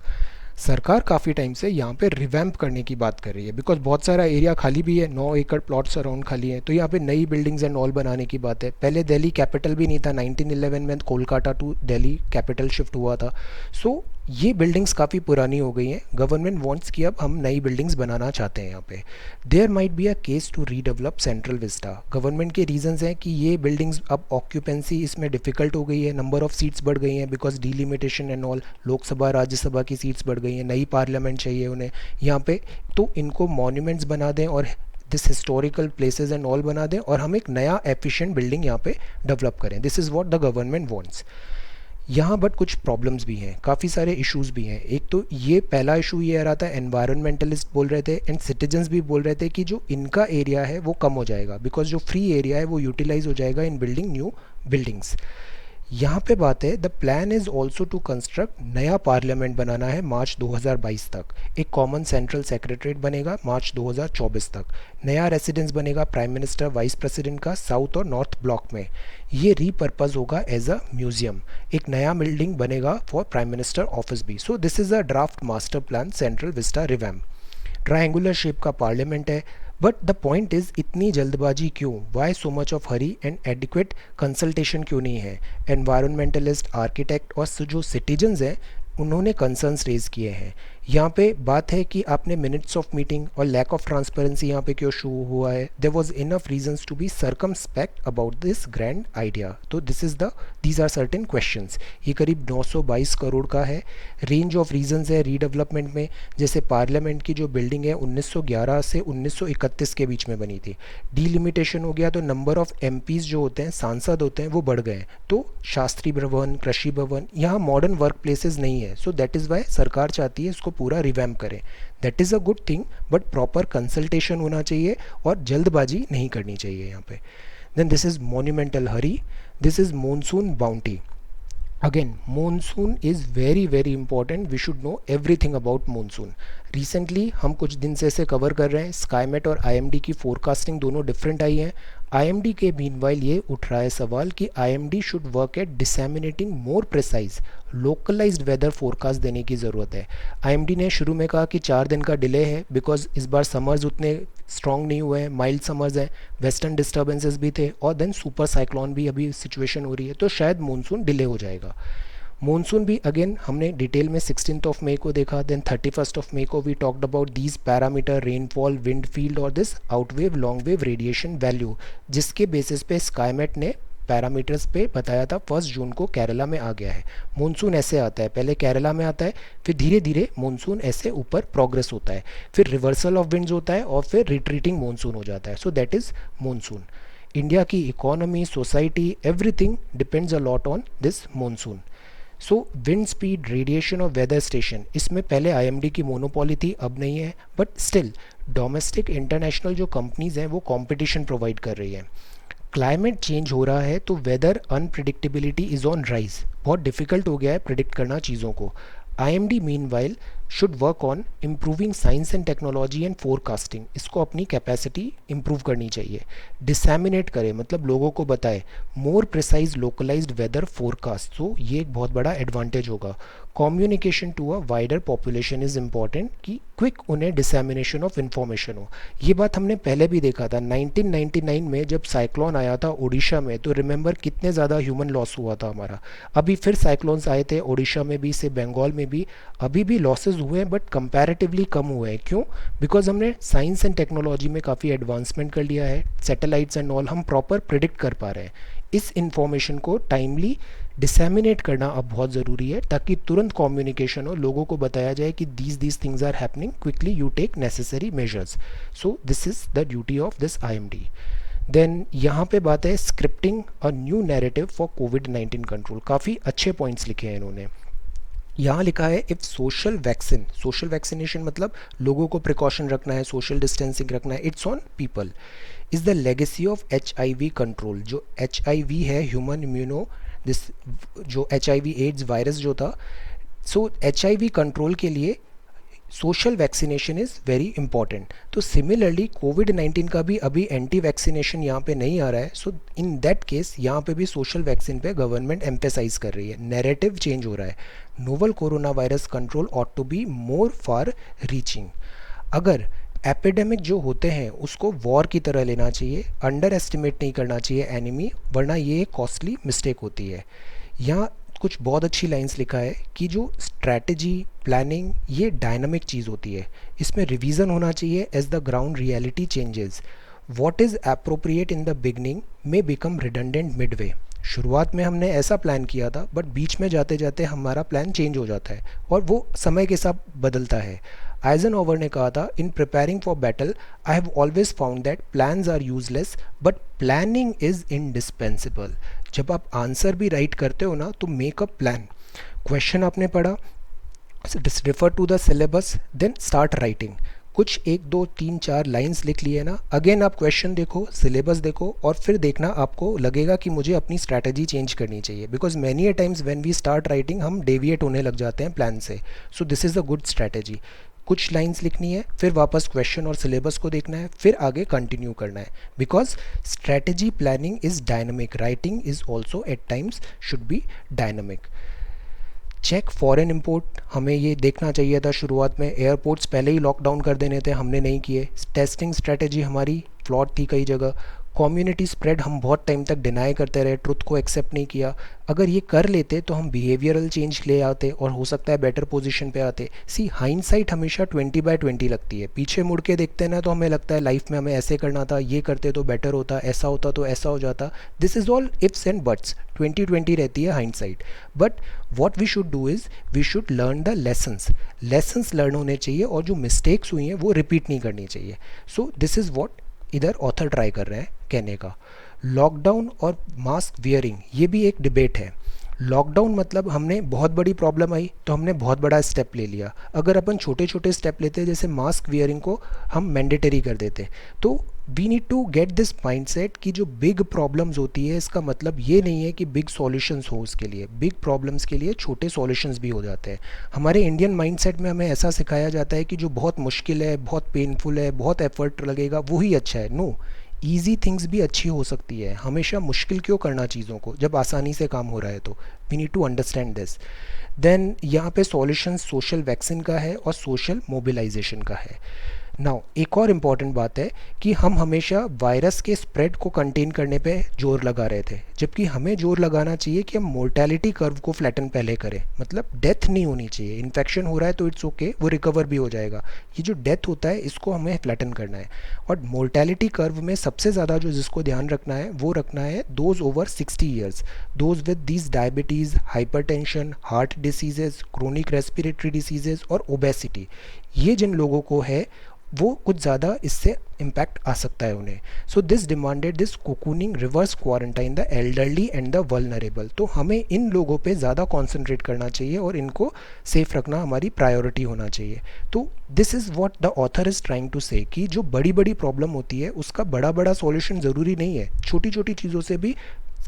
सरकार काफ़ी टाइम से यहाँ पे रिवैम्प करने की बात कर रही है, बिकॉज बहुत सारा एरिया खाली भी है, 9 एकड़ प्लॉट्स अराउंड खाली हैं, तो यहाँ पे नई बिल्डिंग्स एंड ऑल बनाने की बात है। पहले दिल्ली कैपिटल भी नहीं था, 1911 में Kolkata to Delhi capital shift हुआ था। सो ये बिल्डिंग्स काफ़ी पुरानी हो गई हैं। गवर्नमेंट वांट्स कि अब हम नई बिल्डिंग्स बनाना चाहते हैं यहाँ पे। There might be a case to redevelop Central Vista. Government के रीजंस हैं कि ये बिल्डिंग्स अब ऑक्यूपेंसी इसमें डिफ़िकल्ट हो गई है, नंबर ऑफ़ सीट्स बढ़ गई हैं because delimitation and all, Lok Sabha Rajya Sabha की सीट्स बढ़ गई हैं, नई पार्लियामेंट चाहिए उन्हें यहाँ पे, तो इनको मॉन्यूमेंट्स बना दें और this historical places and all बना दें, और हम एक नया एफिशिएंट बिल्डिंग यहाँ पे डेवलप करें। This is what the government wants. यहाँ बट कुछ प्रॉब्लम्स भी हैं, काफ़ी सारे इश्यूज़ भी हैं। एक तो ये पहला इशू ये आ रहा था, एनवायरमेंटलिस्ट बोल रहे थे एंड सिटीजन्स भी बोल रहे थे कि जो इनका एरिया है वो कम हो जाएगा, बिकॉज जो फ्री एरिया है वो यूटिलाइज हो जाएगा इन बिल्डिंग न्यू बिल्डिंग्स। यहाँ पे बात है, the plan is also to construct, नया पार्लियामेंट बनाना है मार्च 2022 तक, एक कॉमन सेंट्रल सेक्रेटरीट बनेगा मार्च 2024 तक, नया रेसिडेंस बनेगा प्राइम मिनिस्टर वाइस प्रेसिडेंट का साउथ और नॉर्थ ब्लॉक में, ये रीपर्पज़ होगा एज अ म्यूजियम, एक नया बिल्डिंग बनेगा फॉर प्राइम मिनिस्टर ऑफिस भी। So this is a draft master plan Central Vista revamp. Triangular shape का पार्लियामेंट है, बट द पॉइंट इज़ इतनी जल्दबाजी क्यों, why so much of hurry and adequate consultation क्यों नहीं है। एनवायरमेंटलिस्ट, आर्किटेक्ट और जो सिटीजन्स हैं उन्होंने कंसर्न्स रेज किए हैं। यहाँ पे बात है कि आपने मिनट्स ऑफ मीटिंग और लैक ऑफ ट्रांसपेरेंसी यहाँ पे क्यों शो हुआ है। There was enough reasons to be circumspect about this grand idea. तो दीज आर सर्टेन क्वेश्चंस। ये करीब 922 करोड़ का है। रेंज ऑफ रीजंस है रीडेवलपमेंट में, जैसे पार्लियामेंट की जो बिल्डिंग है 1911 से 1931 के बीच में बनी थी, डीलिमिटेशन हो गया तो नंबर ऑफ एमपीज जो होते हैं, सांसद होते हैं, वो बढ़ गए, तो शास्त्री भवन, कृषि भवन, यहाँ मॉडर्न वर्क प्लेसेज नहीं है। सो दैट इज़ वाई सरकार चाहती है इसको पूरा रिवैम्प करें। That is a good thing, but proper consultation होना चाहिए और जल्दबाजी नहीं करनी चाहिए यहाँ पे। Then this is monumental hurry, this is monsoon bounty. Again monsoon is very very important, we should know everything about monsoon। Recently हम कुछ दिन से इसे कवर कर रहे हैं, स्काईमेट और आईएमडी की फोरकास्टिंग दोनों डिफरेंट आई हैं। आईएमडी के मीनवाइल ये उठ रहा है सवाल कि IMD should work at disseminating more precise localised weather forecast देने की ज़रूरत है। आईएमडी ने शुरू में कहा कि 4 दिन का डिले है बिकॉज इस बार समर्स उतने स्ट्रॉन्ग नहीं हुए हैं, माइल्ड समर्स हैं, वेस्टर्न डिस्टर्बेंसेस भी थे और देन सुपर साइक्लोन भी अभी सिचुएशन हो रही है, तो शायद मानसून डिले हो जाएगा। मानसून भी अगेन हमने डिटेल में 16th ऑफ मई को देखा, देन 31st ऑफ मई को we talked about these parameter, rainfall, wind field और दिस आउटवेव लॉन्ग वेव रेडिएशन वैल्यू, जिसके बेसिस पे स्काईमेट ने पैरामीटर्स पे बताया था 1 जून को केरला में आ गया है। मानसून ऐसे आता है, पहले केरला में आता है, फिर धीरे धीरे मानसून ऐसे ऊपर प्रोग्रेस होता है, फिर रिवर्सल ऑफ विंड्स होता है और फिर रिट्रीटिंग मानसून हो जाता है। So that is monsoon. India की economy, society, everything depends a lot on this monsoon. So wind speed, radiation और वेदर स्टेशन, इसमें पहले आईएमडी की मोनोपोली थी, अब नहीं है, बट स्टिल डोमेस्टिक इंटरनेशनल जो कंपनीज हैं वो कंपटीशन प्रोवाइड कर रही हैं। क्लाइमेट चेंज हो रहा है तो weather unpredictability is on rise, बहुत डिफिकल्ट हो गया है प्रिडिक्ट करना चीज़ों को। IMD meanwhile should work on improving science and technology and forecasting, इसको अपनी कैपेसिटी इम्प्रूव करनी चाहिए। डिसैमिनेट करे, मतलब लोगों को बताए, more precise localised weather forecast, तो ये एक बहुत बड़ा एडवांटेज होगा। Communication to a wider population is important, कि क्विक उन्हें डिसैमिनेशन ऑफ इन्फॉर्मेशन हो। ये बात हमने पहले भी देखा था 1999 में जब साइक्लोन आया था उड़ीसा में, तो रिमेंबर कितने ज़्यादा ह्यूमन लॉस हुआ था हमारा। अभी फिर साइक्लोन्स आए थे उड़ीसा में भी, से बंगाल में भी, अभी भी लॉसेज हुए हैं बट कंपैरेटिवली कम हुए हैं। क्यों? बिकॉज हमने साइंस एंड टेक्नोलॉजी में काफ़ी एडवांसमेंट कर लिया है, सैटेलाइट्स एंड ऑल, हम प्रॉपर प्रिडिक्ट कर पा रहे हैं। इस इंफॉर्मेशन को टाइमली डिसैमिनेट करना अब बहुत ज़रूरी है, ताकि तुरंत कम्युनिकेशन हो, लोगों को बताया जाए कि these things are happening, quickly you take necessary measures. So this is the duty of this IMD। Then यहाँ पे बात है scripting a new narrative for कोविड-19 कंट्रोल, काफ़ी अच्छे पॉइंट्स लिखे हैं इन्होंने। यहाँ लिखा है इफ़ सोशल वैक्सीनेशन मतलब लोगों को प्रिकॉशन रखना है, सोशल डिस्टेंसिंग रखना है, it's on people, is the legacy of HIV control. जो HIV है, ह्यूमन इम्यूनो दिस, जो HIV एड्स वायरस जो था, सो HIV कंट्रोल के लिए social vaccination is very important. तो सिमिलरली कोविड-19 का भी अभी एंटी वैक्सीनेशन यहाँ पे नहीं आ रहा है, सो इन दैट केस यहाँ पे भी सोशल वैक्सीन पे गवर्नमेंट एम्फेसाइज कर रही है, नैरेटिव चेंज हो रहा है। Novel corona virus control ought to be more far reaching. अगर एपिडेमिक जो होते हैं उसको वॉर की तरह लेना चाहिए, अंडर एस्टिमेट नहीं करना चाहिए एनिमी, वरना ये कॉस्टली मिस्टेक होती है। यहाँ कुछ बहुत अच्छी लाइंस लिखा है कि जो स्ट्रैटेजी, प्लानिंग, ये डायनामिक चीज़ होती है, इसमें रिवीजन होना चाहिए as the ground reality changes. What is appropriate in the beginning may become redundant midway. शुरुआत में हमने ऐसा प्लान किया था बट बीच में जाते जाते हमारा प्लान चेंज हो जाता है और वो समय के साथ बदलता है। आइजनहोवर ने कहा था, in preparing for battle I have always found that plans are useless but planning is indispensable. जब आप आंसर भी राइट करते हो ना, तो मेक अ प्लान। क्वेश्चन आपने पढ़ा, refer to the syllabus, then start writing. कुछ 1 2 3 4 लाइंस लिख लिए ना, अगेन आप क्वेश्चन देखो, सिलेबस देखो, और फिर देखना आपको लगेगा कि मुझे अपनी स्ट्रैटेजी चेंज करनी चाहिए। Because many a times when we start writing हम डेविएट होने लग जाते हैं प्लान से। So this is a good strategy. कुछ लाइंस लिखनी है, फिर वापस क्वेश्चन और सिलेबस को देखना है, फिर आगे कंटिन्यू करना है। Because strategy planning is dynamic, writing is also at times should be dynamic. Check foreign import, हमें ये देखना चाहिए था शुरुआत में, एयरपोर्ट्स पहले ही लॉकडाउन कर देने थे, हमने नहीं किए। टेस्टिंग स्ट्रेटेजी हमारी फ्लॉट थी कई जगह। कम्युनिटी स्प्रेड हम बहुत टाइम तक डिनाई करते रहे, ट्रुथ को एक्सेप्ट नहीं किया। अगर ये कर लेते तो हम बिहेवियरल चेंज ले आते और हो सकता है बेटर पोजीशन पे आते। सी हाइंडसाइट हमेशा 20/20 लगती है, पीछे मुड़ के देखते हैं ना तो हमें लगता है लाइफ में हमें ऐसे करना था, ये करते तो बेटर होता, ऐसा होता तो ऐसा हो जाता। This is all ifs and buts, 20/20 रहती है hindsight. But what we should do is we should learn the lessons learn होने चाहिए और जो मिस्टेक्स हुई हैं वो रिपीट नहीं करनी चाहिए। सो दिस इज़ वॉट इधर ऑथर ट्राई कर रहे हैं कहने का। लॉकडाउन और मास्क वियरिंग, ये भी एक डिबेट है। लॉकडाउन मतलब हमने बहुत बड़ी प्रॉब्लम आई तो हमने बहुत बड़ा स्टेप ले लिया। अगर अपन छोटे छोटे स्टेप लेते, जैसे मास्क वियरिंग को हम मैंडेटरी कर देते, तो we need to get this mindset कि जो बिग प्रॉब्लम्स होती है इसका मतलब ये नहीं है कि बिग सॉल्यूशंस हो उसके लिए। बिग प्रॉब्लम्स के लिए छोटे सॉल्यूशंस भी हो जाते हैं। हमारे इंडियन माइंडसेट में हमें ऐसा सिखाया जाता है कि जो बहुत मुश्किल है, बहुत पेनफुल है, बहुत एफर्ट लगेगा, वही अच्छा है। नो, ईजी थिंग्स भी अच्छी हो सकती है। हमेशा मुश्किल क्यों करना चीज़ों को जब आसानी से काम हो रहा है। तो we need to understand this. Then यहाँ पे सॉल्यूशन सोशल वैक्सीन का है और सोशल मोबिलाइजेशन का है। नाउ एक और इम्पॉर्टेंट बात है कि हम हमेशा वायरस के स्प्रेड को कंटेन करने पे जोर लगा रहे थे, जबकि हमें जोर लगाना चाहिए कि हम मोर्टेलिटी कर्व को फ्लैटन पहले करें, मतलब डेथ नहीं होनी चाहिए। इन्फेक्शन हो रहा है तो इट्स ओके, वो रिकवर भी हो जाएगा। ये जो डेथ होता है इसको हमें फ्लैटन करना है। और मोर्टेलिटी कर्व में सबसे ज़्यादा जो जिसको ध्यान रखना है वो रखना है those over 60 years, those with these diabetes, hypertension, heart diseases, chronic respiratory diseases और ओबेसिटी। ये जिन लोगों को है वो कुछ ज़्यादा इससे इम्पैक्ट आ सकता है उन्हें। So this demanded this cocooning reverse quarantine the elderly and the vulnerable. तो हमें इन लोगों पे ज़्यादा कॉन्सेंट्रेट करना चाहिए और इनको सेफ रखना हमारी प्रायोरिटी होना चाहिए। तो this is what the author is trying to say कि जो बड़ी बड़ी प्रॉब्लम होती है उसका बड़ा बड़ा सॉल्यूशन ज़रूरी नहीं है, छोटी छोटी चीज़ों से भी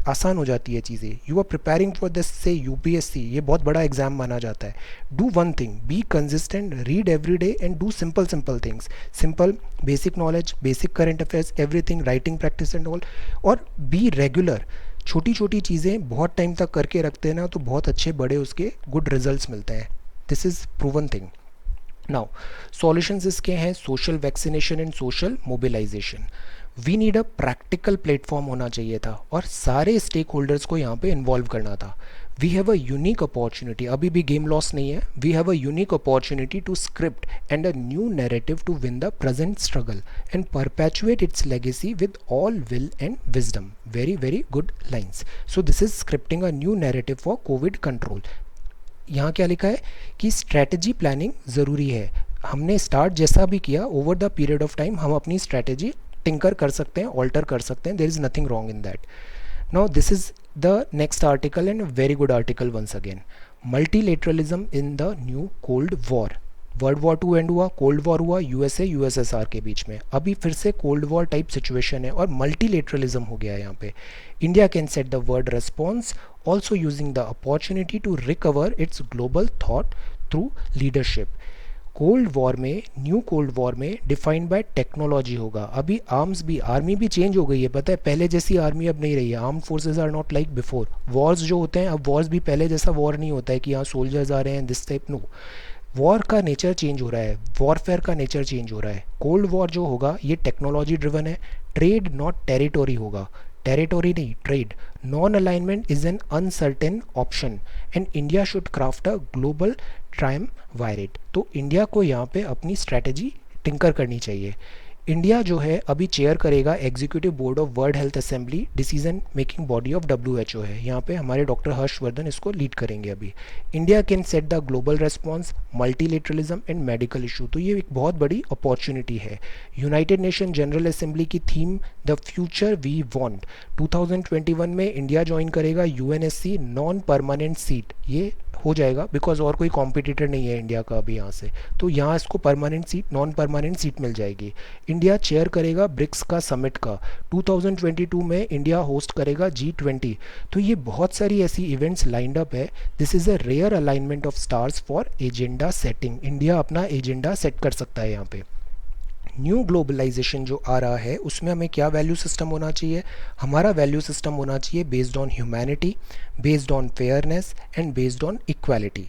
आसान हो जाती है चीज़ें। You are preparing for this say UPSC, ये बहुत बड़ा एग्जाम माना जाता है। Do one thing, be consistent, read every day and do simple simple things, simple basic knowledge, basic current affairs, everything, writing practice and all. और be regular, छोटी छोटी चीज़ें बहुत टाइम तक करके रखते हैं ना तो बहुत अच्छे बड़े उसके गुड रिजल्ट्स मिलते हैं। This is proven thing. Now solutions इसके हैं social vaccination and social mobilisation. We need a practical platform होना चाहिए था और सारे स्टेक होल्डर्स को यहाँ पे इन्वॉल्व करना था। We have a unique opportunity, अभी भी गेम लॉस नहीं है। We have a unique opportunity to script and a new narrative to win the present struggle and perpetuate its legacy with all will and wisdom. Very very good lines. So this is scripting a new narrative for COVID control. यहाँ क्या लिखा है कि strategy planning ज़रूरी है। हमने start जैसा भी किया over the period of time हम अपनी स्ट्रैटेजी टिंकर कर सकते हैं, ऑल्टर कर सकते हैं। There is nothing wrong in that. Now this is the next article and very good article once again. Multilateralism in the new cold war. World war 2 end हुआ, cold war हुआ USA USSR के बीच में, अभी फिर से cold war type situation है और मल्टीलेटरलिज्म हो गया है यहाँ पे। India can set the world response also using the opportunity to recover its global thought through leadership। Cold war में, न्यू कोल्ड वॉर में डिफाइंड बाय टेक्नोलॉजी होगा। अभी आर्म्स भी, आर्मी भी चेंज हो गई है, पता है पहले जैसी आर्मी अब नहीं रही है। Arm forces are not like before. Wars जो होते हैं अब, वॉर्स भी पहले जैसा वॉर नहीं होता है कि यहाँ सोल्जर्स आ रहे हैं दिस टाइप, नो। वॉर का नेचर चेंज हो रहा है, वॉरफेयर का नेचर चेंज हो रहा है। कोल्ड वॉर जो होगा ये टेक्नोलॉजी ड्रिवन है। ट्रेड नॉट टेरिटोरी होगा, टेरिटोरी नहीं trade. Non alignment is an uncertain option and India should craft a global triumvirate. तो इंडिया को यहाँ पे अपनी स्ट्रैटेजी टिंकर करनी चाहिए। इंडिया जो है अभी चेयर करेगा executive board of world health assembly, decision making body of WHO है। यहाँ पे हमारे डॉक्टर हर्षवर्धन इसको लीड करेंगे अभी। India can set the global response, multilateralism and medical issue. तो ये एक बहुत बड़ी अपॉर्चुनिटी है। यूनाइटेड नेशन जनरल असेंबली की theme the future we want, 2021 में इंडिया ज्वाइन करेगा यूएनएससी नॉन परमानेंट सीट। ये हो जाएगा बिकॉज और कोई कॉम्पिटिटर नहीं है इंडिया का अभी यहाँ से, तो यहाँ इसको permanent seat, non permanent seat मिल जाएगी। इंडिया चेयर करेगा ब्रिक्स का समिट का, 2022 में इंडिया होस्ट करेगा G20। तो ये बहुत सारी ऐसी इवेंट्स लाइंड अप है। This is a rare alignment of stars for agenda setting. India अपना एजेंडा सेट कर सकता है यहाँ पे। न्यू ग्लोबलाइजेशन जो आ रहा है उसमें हमें क्या वैल्यू सिस्टम होना चाहिए? हमारा वैल्यू सिस्टम होना चाहिए based on humanity, based on fairness and based on equality.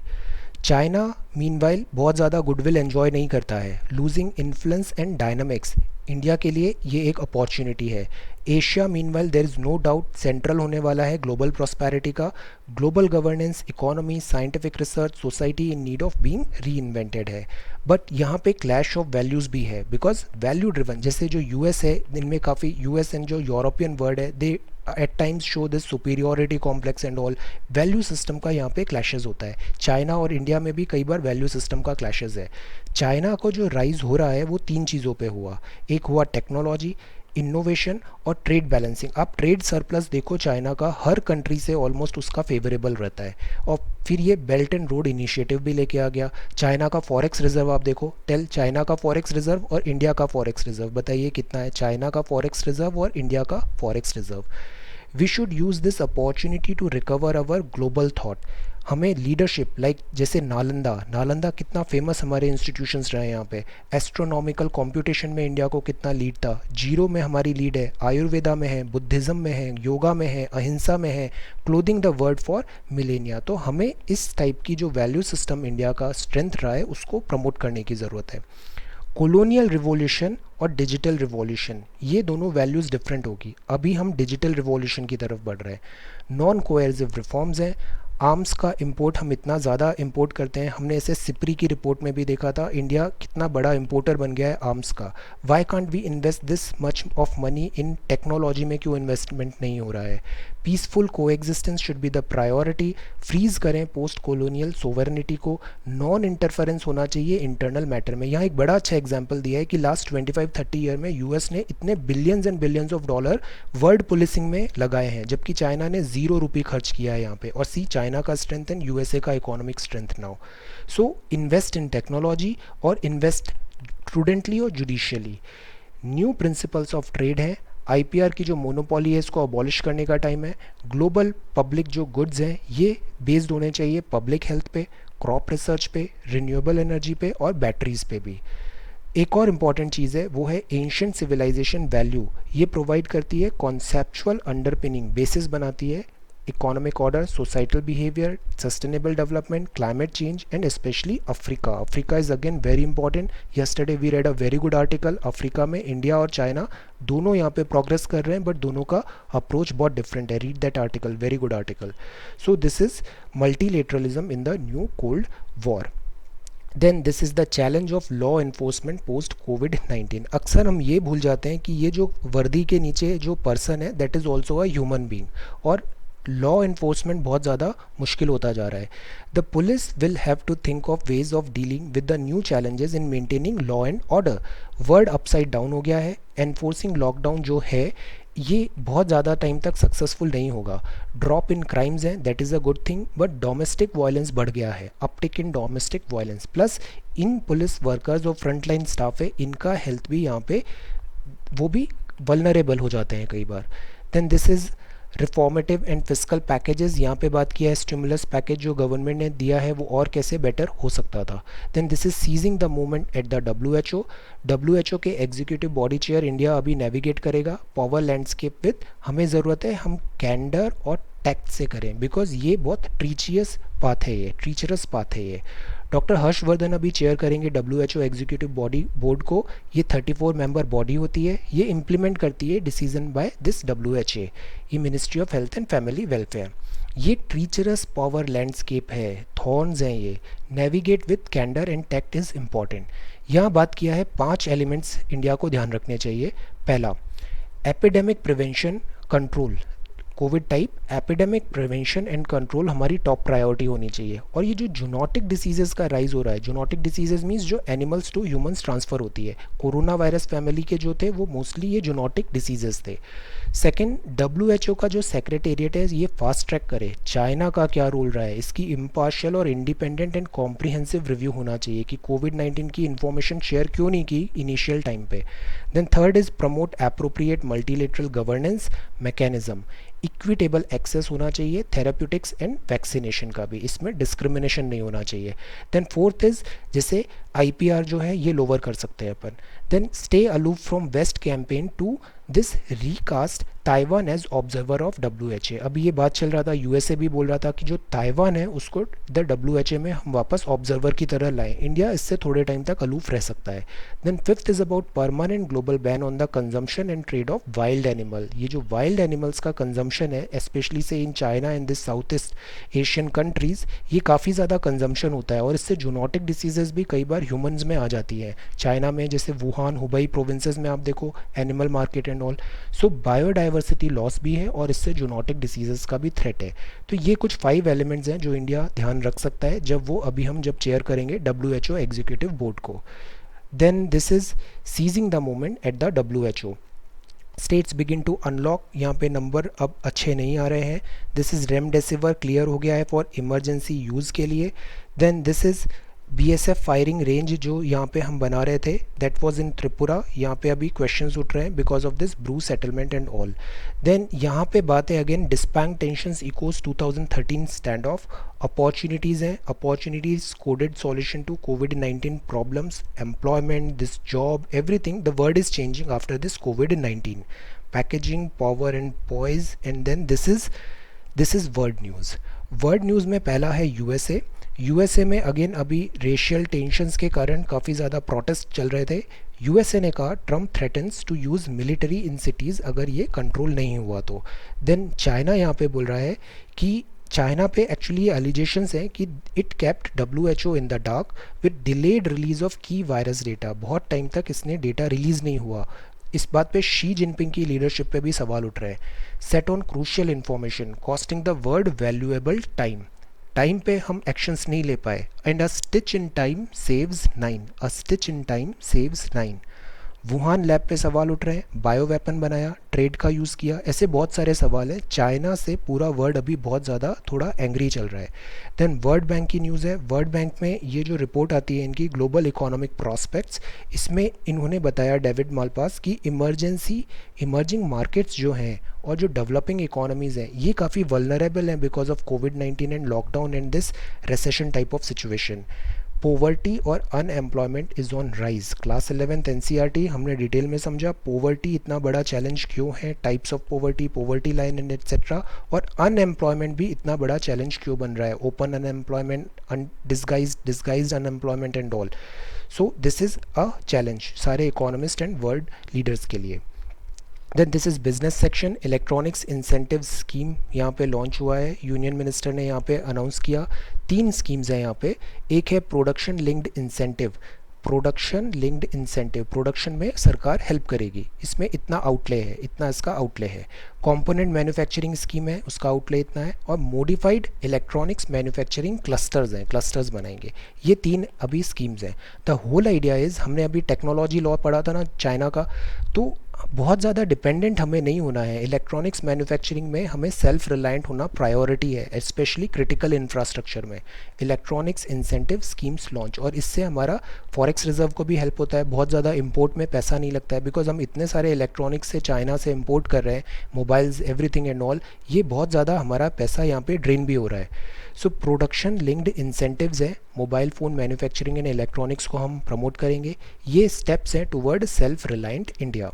China meanwhile बहुत ज़्यादा गुडविल एंजॉय नहीं करता है, losing influence and dynamics. India के लिए ये एक अपॉर्चुनिटी है। Asia meanwhile there is no doubt central होने वाला है ग्लोबल प्रॉस्पेरिटी का। Global governance, economy, scientific research, society in need of being reinvented है। बट यहाँ पे क्लैश ऑफ वैल्यूज़ भी है बिकॉज वैल्यू ड्रिवन, जैसे जो यूएस है इनमें काफ़ी, यूएस एंड जो यूरोपियन वर्ल्ड है they at times show this superiority complex and all. Value system का यहाँ पे क्लैशेस होता है। चाइना और इंडिया में भी कई बार वैल्यू सिस्टम का क्लैशेस है। चाइना को जो राइज हो रहा है वो 3 चीज़ों पे हुआ। एक हुआ टेक्नोलॉजी, इनोवेशन और ट्रेड बैलेंसिंग। आप ट्रेड सरप्लस देखो चाइना का, हर कंट्री से ऑलमोस्ट उसका फेवरेबल रहता है। और फिर ये बेल्ट एंड रोड इनिशिएटिव भी लेके आ गया। चाइना का फॉरेक्स रिजर्व आप देखो, टेल चाइना का फॉरेक्स रिजर्व और इंडिया का फॉरेक्स रिजर्व, बताइए कितना है चाइना का फॉरेक्स रिजर्व और इंडिया का forex reserve. We should use this opportunity to recover our global thought. हमें लीडरशिप लाइक जैसे नालंदा कितना फेमस हमारे इंस्टीट्यूशंस रहे हैं यहाँ पे। एस्ट्रोनॉमिकल कंप्यूटेशन में इंडिया को कितना लीड था, जीरो में हमारी लीड है, आयुर्वेदा में है, बुद्धिज़्म में है, योगा में है, अहिंसा में है, clothing the world for millennia. तो हमें इस टाइप की जो वैल्यू सिस्टम इंडिया का स्ट्रेंथ रहा है उसको प्रमोट करने की ज़रूरत है। कॉलोनियल रिवॉल्यूशन और डिजिटल रिवॉल्यूशन, ये दोनों वैल्यूज़ डिफरेंट होगी। अभी हम डिजिटल रिवॉल्यूशन की तरफ बढ़ रहे हैं। नॉन कोएर्सिव रिफॉर्म्स हैं। आर्म्स का इंपोर्ट हम इतना ज़्यादा इंपोर्ट करते हैं, हमने इसे सिप्री की रिपोर्ट में भी देखा था, इंडिया कितना बड़ा इंपोर्टर बन गया है आर्म्स का। Why can't we invest this much of money in technology में, क्यों इन्वेस्टमेंट नहीं हो रहा है। Peaceful coexistence should be the priority. Freeze करें पोस्ट कॉलोनियल सोवरेनिटी को। नॉन इंटरफेरेंस होना चाहिए इंटरनल मैटर में। यहाँ एक बड़ा अच्छा एग्जाम्पल दिया है कि लास्ट 25-30 ईयर में यूएस ने इतने billions and billions of dollar world policing में लगाए हैं, जबकि चाइना ने ₹0 खर्च किया है यहाँ पे। और सी चाइना का स्ट्रेंथ एंड यूएसए का economic strength now. So invest in technology और इन्वेस्ट प्रूडेंटली और judicially. New principles of trade है। आईपीआर की जो मोनोपोली है इसको अबॉलिश करने का टाइम है। ग्लोबल पब्लिक जो गुड्स हैं ये बेस्ड होने चाहिए पब्लिक हेल्थ पे, क्रॉप रिसर्च पे, रिन्यूएबल एनर्जी पे और बैटरीज पे भी। एक और इम्पॉर्टेंट चीज़ है वो है एंशिएंट सिविलाइजेशन वैल्यू। ये प्रोवाइड करती है कॉन्सेप्चुअल अंडरपिनिंग, बेसिस बनाती है economic order, societal behaviour, sustainable development, climate change and specially Africa. Africa is again very important. Yesterday we read a very good article. Africa में India और China दोनों यहाँ पे प्रोग्रेस कर रहे हैं, बट दोनों का अप्रोच बहुत डिफरेंट है। Read that article, very good article. So this is multilateralism in the new cold war. Then this is the challenge of law enforcement post कोविड-19। अक्सर हम ये भूल जाते हैं कि ये जो वर्दी के नीचे जो पर्सन है that is also a human being, और लॉ इन्फोर्समेंट बहुत ज़्यादा मुश्किल होता जा रहा है। The police will have to think of ways of dealing with the new challenges in maintaining law and order. World upside down हो गया है। एनफोर्सिंग लॉकडाउन जो है ये बहुत ज़्यादा टाइम तक सक्सेसफुल नहीं होगा। ड्रॉप इन क्राइम्स हैं, that is a good thing, but domestic violence बढ़ गया है। Uptick in domestic violence, plus in police workers और फ्रंटलाइन स्टाफ है इनका हेल्थ भी यहाँ पे वो भी वल्नरेबल हो जाते हैं कई बार। Then this is reformative and fiscal packages. यहाँ पे बात किया है स्टिमुलस पैकेज जो गवर्नमेंट ने दिया है वो और कैसे बेटर हो सकता था। Then this is seizing the movement at the W K executive body chair India अभी नेविगेट करेगा। पावर लैंडस्केप विद, हमें ज़रूरत है हम कैंडर और टैक्ट से करें, बिकॉज ये बहुत ट्रीचियस पाथ है, ये ट्रीचरस पाथ है ये। डॉक्टर हर्षवर्धन अभी चेयर करेंगे डब्ल्यूएचओ एग्जीक्यूटिव बॉडी बोर्ड को। ये 34 मेंबर बॉडी होती है, ये इम्प्लीमेंट करती है डिसीजन बाय दिस डब्ल्यूएचए, ये ministry of health and family welfare. ये ट्रीचरस पावर लैंडस्केप है, थॉर्न्स हैं ये। Navigate with candour and tact is important. यहाँ बात किया है 5 एलिमेंट्स इंडिया को ध्यान रखने चाहिए। पहला, epidemic prevention control. Covid type epidemic prevention and control हमारी टॉप प्रायोरिटी होनी चाहिए। और ये जो जूनोटिक डिसीजेस का राइज हो रहा है, जूनोटिक डिसीजेस मीन्स जो एनिमल्स टू ह्यूमंस ट्रांसफ़र होती है। कोरोना वायरस फैमिली के जो थे वो मोस्टली ये जूनोटिक डिसीजेस थे। सेकेंड, डब्ल्यूएचओ का जो सेक्रेटेरिएट है ये फास्ट ट्रैक करे चाइना का क्या रोल रहा है, इसकी इम्पार्शियल और इंडिपेंडेंट एंड कॉम्प्रिहेंसिव रिव्यू होना चाहिए कि कोविड-19 की इन्फॉर्मेशन शेयर क्यों नहीं की इनिशियल टाइम पे। Then third is promote appropriate multilateral governance mechanism. Equitable access होना चाहिए थेराप्यूटिक्स एंड वैक्सीनेशन का भी, इसमें डिस्क्रिमिनेशन नहीं होना चाहिए। देन फोर्थ इज़ जैसे आईपीआर जो है ये लोअर कर सकते हैं अपन। Then stay aloof from west campaign to this recast Taiwan as observer of WHA. अभी ये बात चल रहा था, यूएसए भी बोल रहा था कि जो ताइवान है उसको द डब्ल्यूएचए में हम वापस ऑब्जर्वर की तरह लाएं। इंडिया इससे थोड़े टाइम तक अलूफ रह सकता है। Then fifth is about permanent global ban on the consumption and trade of wild animal. ये जो वाइल्ड एनिमल्स का कंजम्पशन है स्पेशली से in China and this South East Asian countries, ये काफ़ी ज़्यादा कंजम्पशन होता है और इससे जूनोटिक डिसीजेज़ भी कई बार ह्यूमंस में आ जाती हैं। चाइना में जैसे वुहान, हुबई प्रोविंसेस में आप देखो animal market and all. So biodiversity loss भी है और इससे जूनोटिक डिसीजेस का भी थ्रेट है। तो ये कुछ 5 एलिमेंट्स हैं जो इंडिया ध्यान रख सकता है जब वो अभी हम जब चेयर करेंगे डब्ल्यूएचओ एग्जीक्यूटिव बोर्ड को। Then this is seizing the moment at the WHO. States begin to unlock, यहाँ पे नंबर अब अच्छे नहीं आ रहे हैं। दिस इज़ रेमडेसिविर क्लियर हो गया है फॉर इमरजेंसी यूज़ के लिए। Then this is BSF firing range जो यहाँ पे हम बना रहे थे दैट वाज इन त्रिपुरा, यहाँ पे अभी क्वेश्चंस उठ रहे हैं because of this Bru settlement and all. Then यहाँ पे बात है again डिस्पैंग tensions Eeco 2013 stand of. Opportunities हैं, opportunities coded solution to covid problems, employment, this job, everything the world is changing after this covid. Packaging, power and poise. And then this is world news. World news में पहला है USA. USA में again अभी racial tensions के कारण काफ़ी ज़्यादा protest चल रहे थे। यूएसए ने कहा Trump threatens to use military in cities अगर ये कंट्रोल नहीं हुआ तो। देन चाइना यहाँ पे बोल रहा है कि चाइना पे एक्चुअली ये एलिगेशंस हैं कि it kept WHO in the dark with delayed release of की वायरस डेटा। बहुत टाइम तक इसने डेटा रिलीज़ नहीं हुआ। इस बात पे शी जिनपिंग की लीडरशिप पे भी सवाल उठ रहे हैं। Set on crucial information costing the world valuable time. Time पे हम एक्शंस नहीं ले पाए। And a stitch in time saves 9। A stitch in time saves 9। Wuhan lab पे सवाल उठ रहे हैं। बायो वेपन बनाया, ट्रेड का यूज़ किया, ऐसे बहुत सारे सवाल हैं। चाइना से पूरा वर्ल्ड अभी बहुत ज़्यादा थोड़ा एंग्री चल रहा है। देन वर्ल्ड बैंक की न्यूज़ है। वर्ल्ड बैंक में ये जो रिपोर्ट आती है इनकी ग्लोबल इकोनॉमिक प्रॉस्पेक्ट्स, इसमें इन्होंने बताया डेविड मालपास की इमर्जिंग मार्केट्स जो हैं और जो डेवलपिंग इकोनॉमीज़ हैं ये काफ़ी वल्नरेबल हैं बिकॉज ऑफ कोविड-19 and lockdown and this recession type of situation. Poverty और unemployment is on rise. Class 11th NCERT हमने डिटेल में समझा पोवर्टी इतना बड़ा चैलेंज क्यों है, types of poverty, poverty line and etcetera, और अनएम्प्लॉयमेंट भी इतना बड़ा चैलेंज क्यों बन रहा है, open unemployment, disguised unemployment and all. So this is a challenge सारे इकोनॉमिस्ट एंड वर्ल्ड लीडर्स के लिए। Then this is business section. Electronics incentive scheme यहाँ पे लॉन्च हुआ है। यूनियन मिनिस्टर ने यहाँ पे अनाउंस किया। 3 स्कीम्स हैं यहाँ पे। एक है प्रोडक्शन लिंक्ड इंसेंटिव। प्रोडक्शन में सरकार हेल्प करेगी, इसमें इतना आउटले है, इतना इसका आउटले है। कंपोनेंट मैन्युफैक्चरिंग स्कीम है, उसका आउटले इतना है। और मॉडिफाइड इलेक्ट्रॉनिक्स मैन्युफैक्चरिंग क्लस्टर्स हैं, क्लस्टर्स बनाएंगे। ये 3 अभी स्कीम्स हैं। द होल आइडिया इज़, हमने अभी टेक्नोलॉजी लॉ पढ़ा था ना चाइना का, तो बहुत ज़्यादा डिपेंडेंट हमें नहीं होना है। इलेक्ट्रॉनिक्स मैन्युफैक्चरिंग में हमें सेल्फ रिलायंट होना प्रायोरिटी है, स्पेशली क्रिटिकल इंफ्रास्ट्रक्चर में। इलेक्ट्रॉनिक्स इंसेंटिव स्कीम्स लॉन्च, और इससे हमारा फॉरेक्स रिजर्व को भी हेल्प होता है। बहुत ज़्यादा इंपोर्ट में पैसा नहीं लगता है बिकॉज हम इतने सारे इलेक्ट्रॉनिक्स से चाइना से इंपोर्ट कर रहे हैं, मोबाइल्स, एवरीथिंग एंड ऑल। ये बहुत ज़्यादा हमारा पैसा यहाँ पे ड्रेन भी हो रहा है। सो प्रोडक्शन लिंक्ड इंसेंटिव्स है, mobile phone manufacturing and electronics को हम प्रमोट करेंगे। ये स्टेप्स हैं toward self reliant India.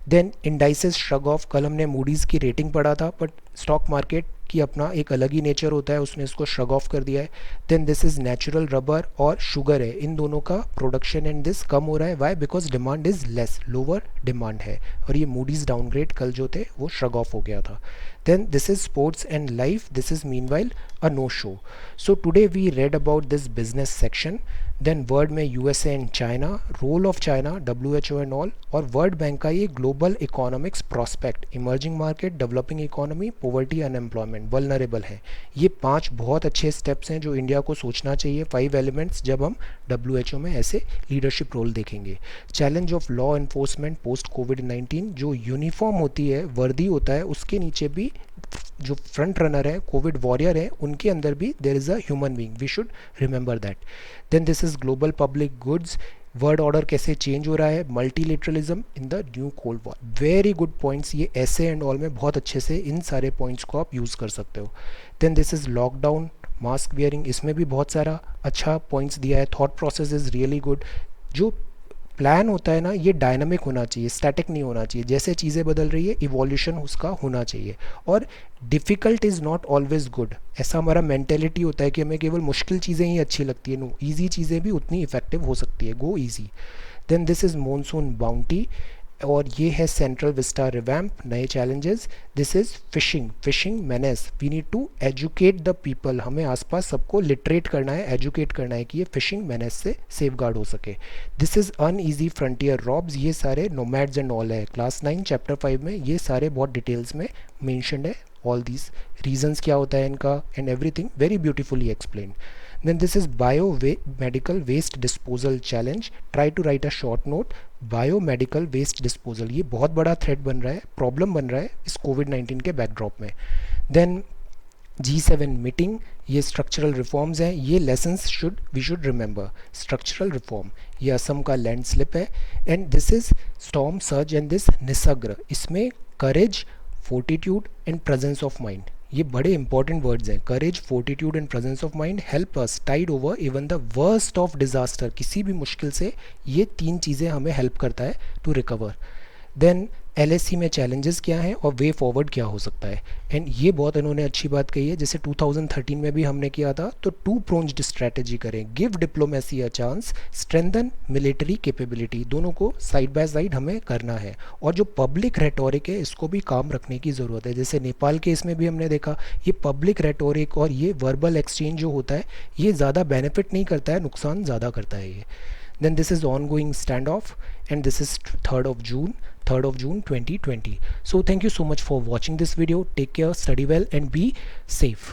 Then indices shrug off. कल हमने मूडीज़ की रेटिंग पढ़ा था, बट स्टॉक मार्केट की अपना एक अलग ही नेचर होता है, उसने इसको श्रग ऑफ कर दिया है। Then this is natural rubber और शुगर है, इन दोनों का प्रोडक्शन एंड दिस कम हो रहा है। Why? Because demand is less, lower demand है, और ये मूडीज़ डाउनग्रेड कल जो थे वो श्रग ऑफ हो गया था। Then this is sports and life, this is meanwhile a no show. So today we read about this business section. Then world में USA and China, role of China, WHO and all, और world bank का ये global economics prospect, emerging market, developing economy, poverty, unemployment, vulnerable है। ये 5 बहुत अच्छे steps हैं जो इंडिया को सोचना चाहिए, 5 एलिमेंट्स, जब हम डब्ल्यूएचओ में ऐसे लीडरशिप रोल देखेंगे। Challenge of law enforcement post कोविड-19, जो यूनिफॉर्म होती है, वर्दी होता है, उसके नीचे भी जो फ्रंट रनर है, कोविड वॉरियर है, उनके अंदर भी there is a human being, we should remember that. Then this is global public goods, world order कैसे चेंज हो रहा है, multilateralism in the new cold war. Very good points, ये ऐसे एंड ऑल में बहुत अच्छे से इन सारे पॉइंट्स को आप यूज़ कर सकते हो। Then this is lockdown, mask wearing, इसमें भी बहुत सारा अच्छा पॉइंट्स दिया है। Thought process is really good. जो प्लान होता है ना, ये डायनामिक होना चाहिए, स्टैटिक नहीं होना चाहिए। जैसे चीज़ें बदल रही है, इवोल्यूशन उसका होना चाहिए। और difficult is not always good, ऐसा हमारा मेंटेलिटी होता है कि हमें केवल मुश्किल चीज़ें ही अच्छी लगती है। नो, ईजी चीज़ें भी उतनी इफेक्टिव हो सकती है, go easy. Then this is monsoon bounty, और ये है सेंट्रल विस्टा रिवैम्प, नए challenges. This is fishing menace, we need to educate the people, हमें आसपास सबको लिटरेट करना है, एजुकेट करना है कि ये फिशिंग मेनेस से सेफ गार्ड हो सके। This is uneasy frontier robes, ये सारे नोमैड्स एंड ऑल है, क्लास 9 चैप्टर 5 में ये सारे बहुत डिटेल्स में मैंशनड है। ऑल दीज रीजंस क्या होता है इनका and everything very beautifully explain. Then this is biomedical waste disposal challenge. Try to write a short note. Biomedical waste disposal, ये बहुत बड़ा थ्रेट बन रहा है, प्रॉब्लम बन रहा है इस कोविड-19 के बैकड्रॉप में। देन G7 मीटिंग, ये स्ट्रक्चरल रिफॉर्म्स हैं, ये lessons we should remember. Structural reform, ये असम का लैंड स्लिप है। And this is storm surge and this Nisarga, इसमें courage, fortitude and presence of mind, ये बड़े इंपॉर्टेंट वर्ड्स हैं। Courage, fortitude and presence of mind help us tide over even the worst of disaster, किसी भी मुश्किल से ये 3 चीज़ें हमें हेल्प करता है टू रिकवर। देन LAC में चैलेंजेस क्या हैं और वे फॉरवर्ड क्या हो सकता है। एंड ये बहुत इन्होंने अच्छी बात कही है, जैसे 2013 में भी हमने किया था, तो टू प्रोन्ज्ड स्ट्रैटेजी करें, give diplomacy a chance, strengthen military capability, दोनों को साइड बाय साइड हमें करना है। और जो पब्लिक रेटोरिक है इसको भी काम रखने की ज़रूरत है, जैसे नेपाल केस में भी हमने देखा ये पब्लिक रेटोरिक और ये वर्बल एक्सचेंज जो होता है ये ज़्यादा बेनिफिट नहीं करता है, नुकसान ज़्यादा करता है ये। Then this is ongoing standoff, and this is 3rd of June 2020. So thank you so much for watching this video. Take care, study well, and be safe.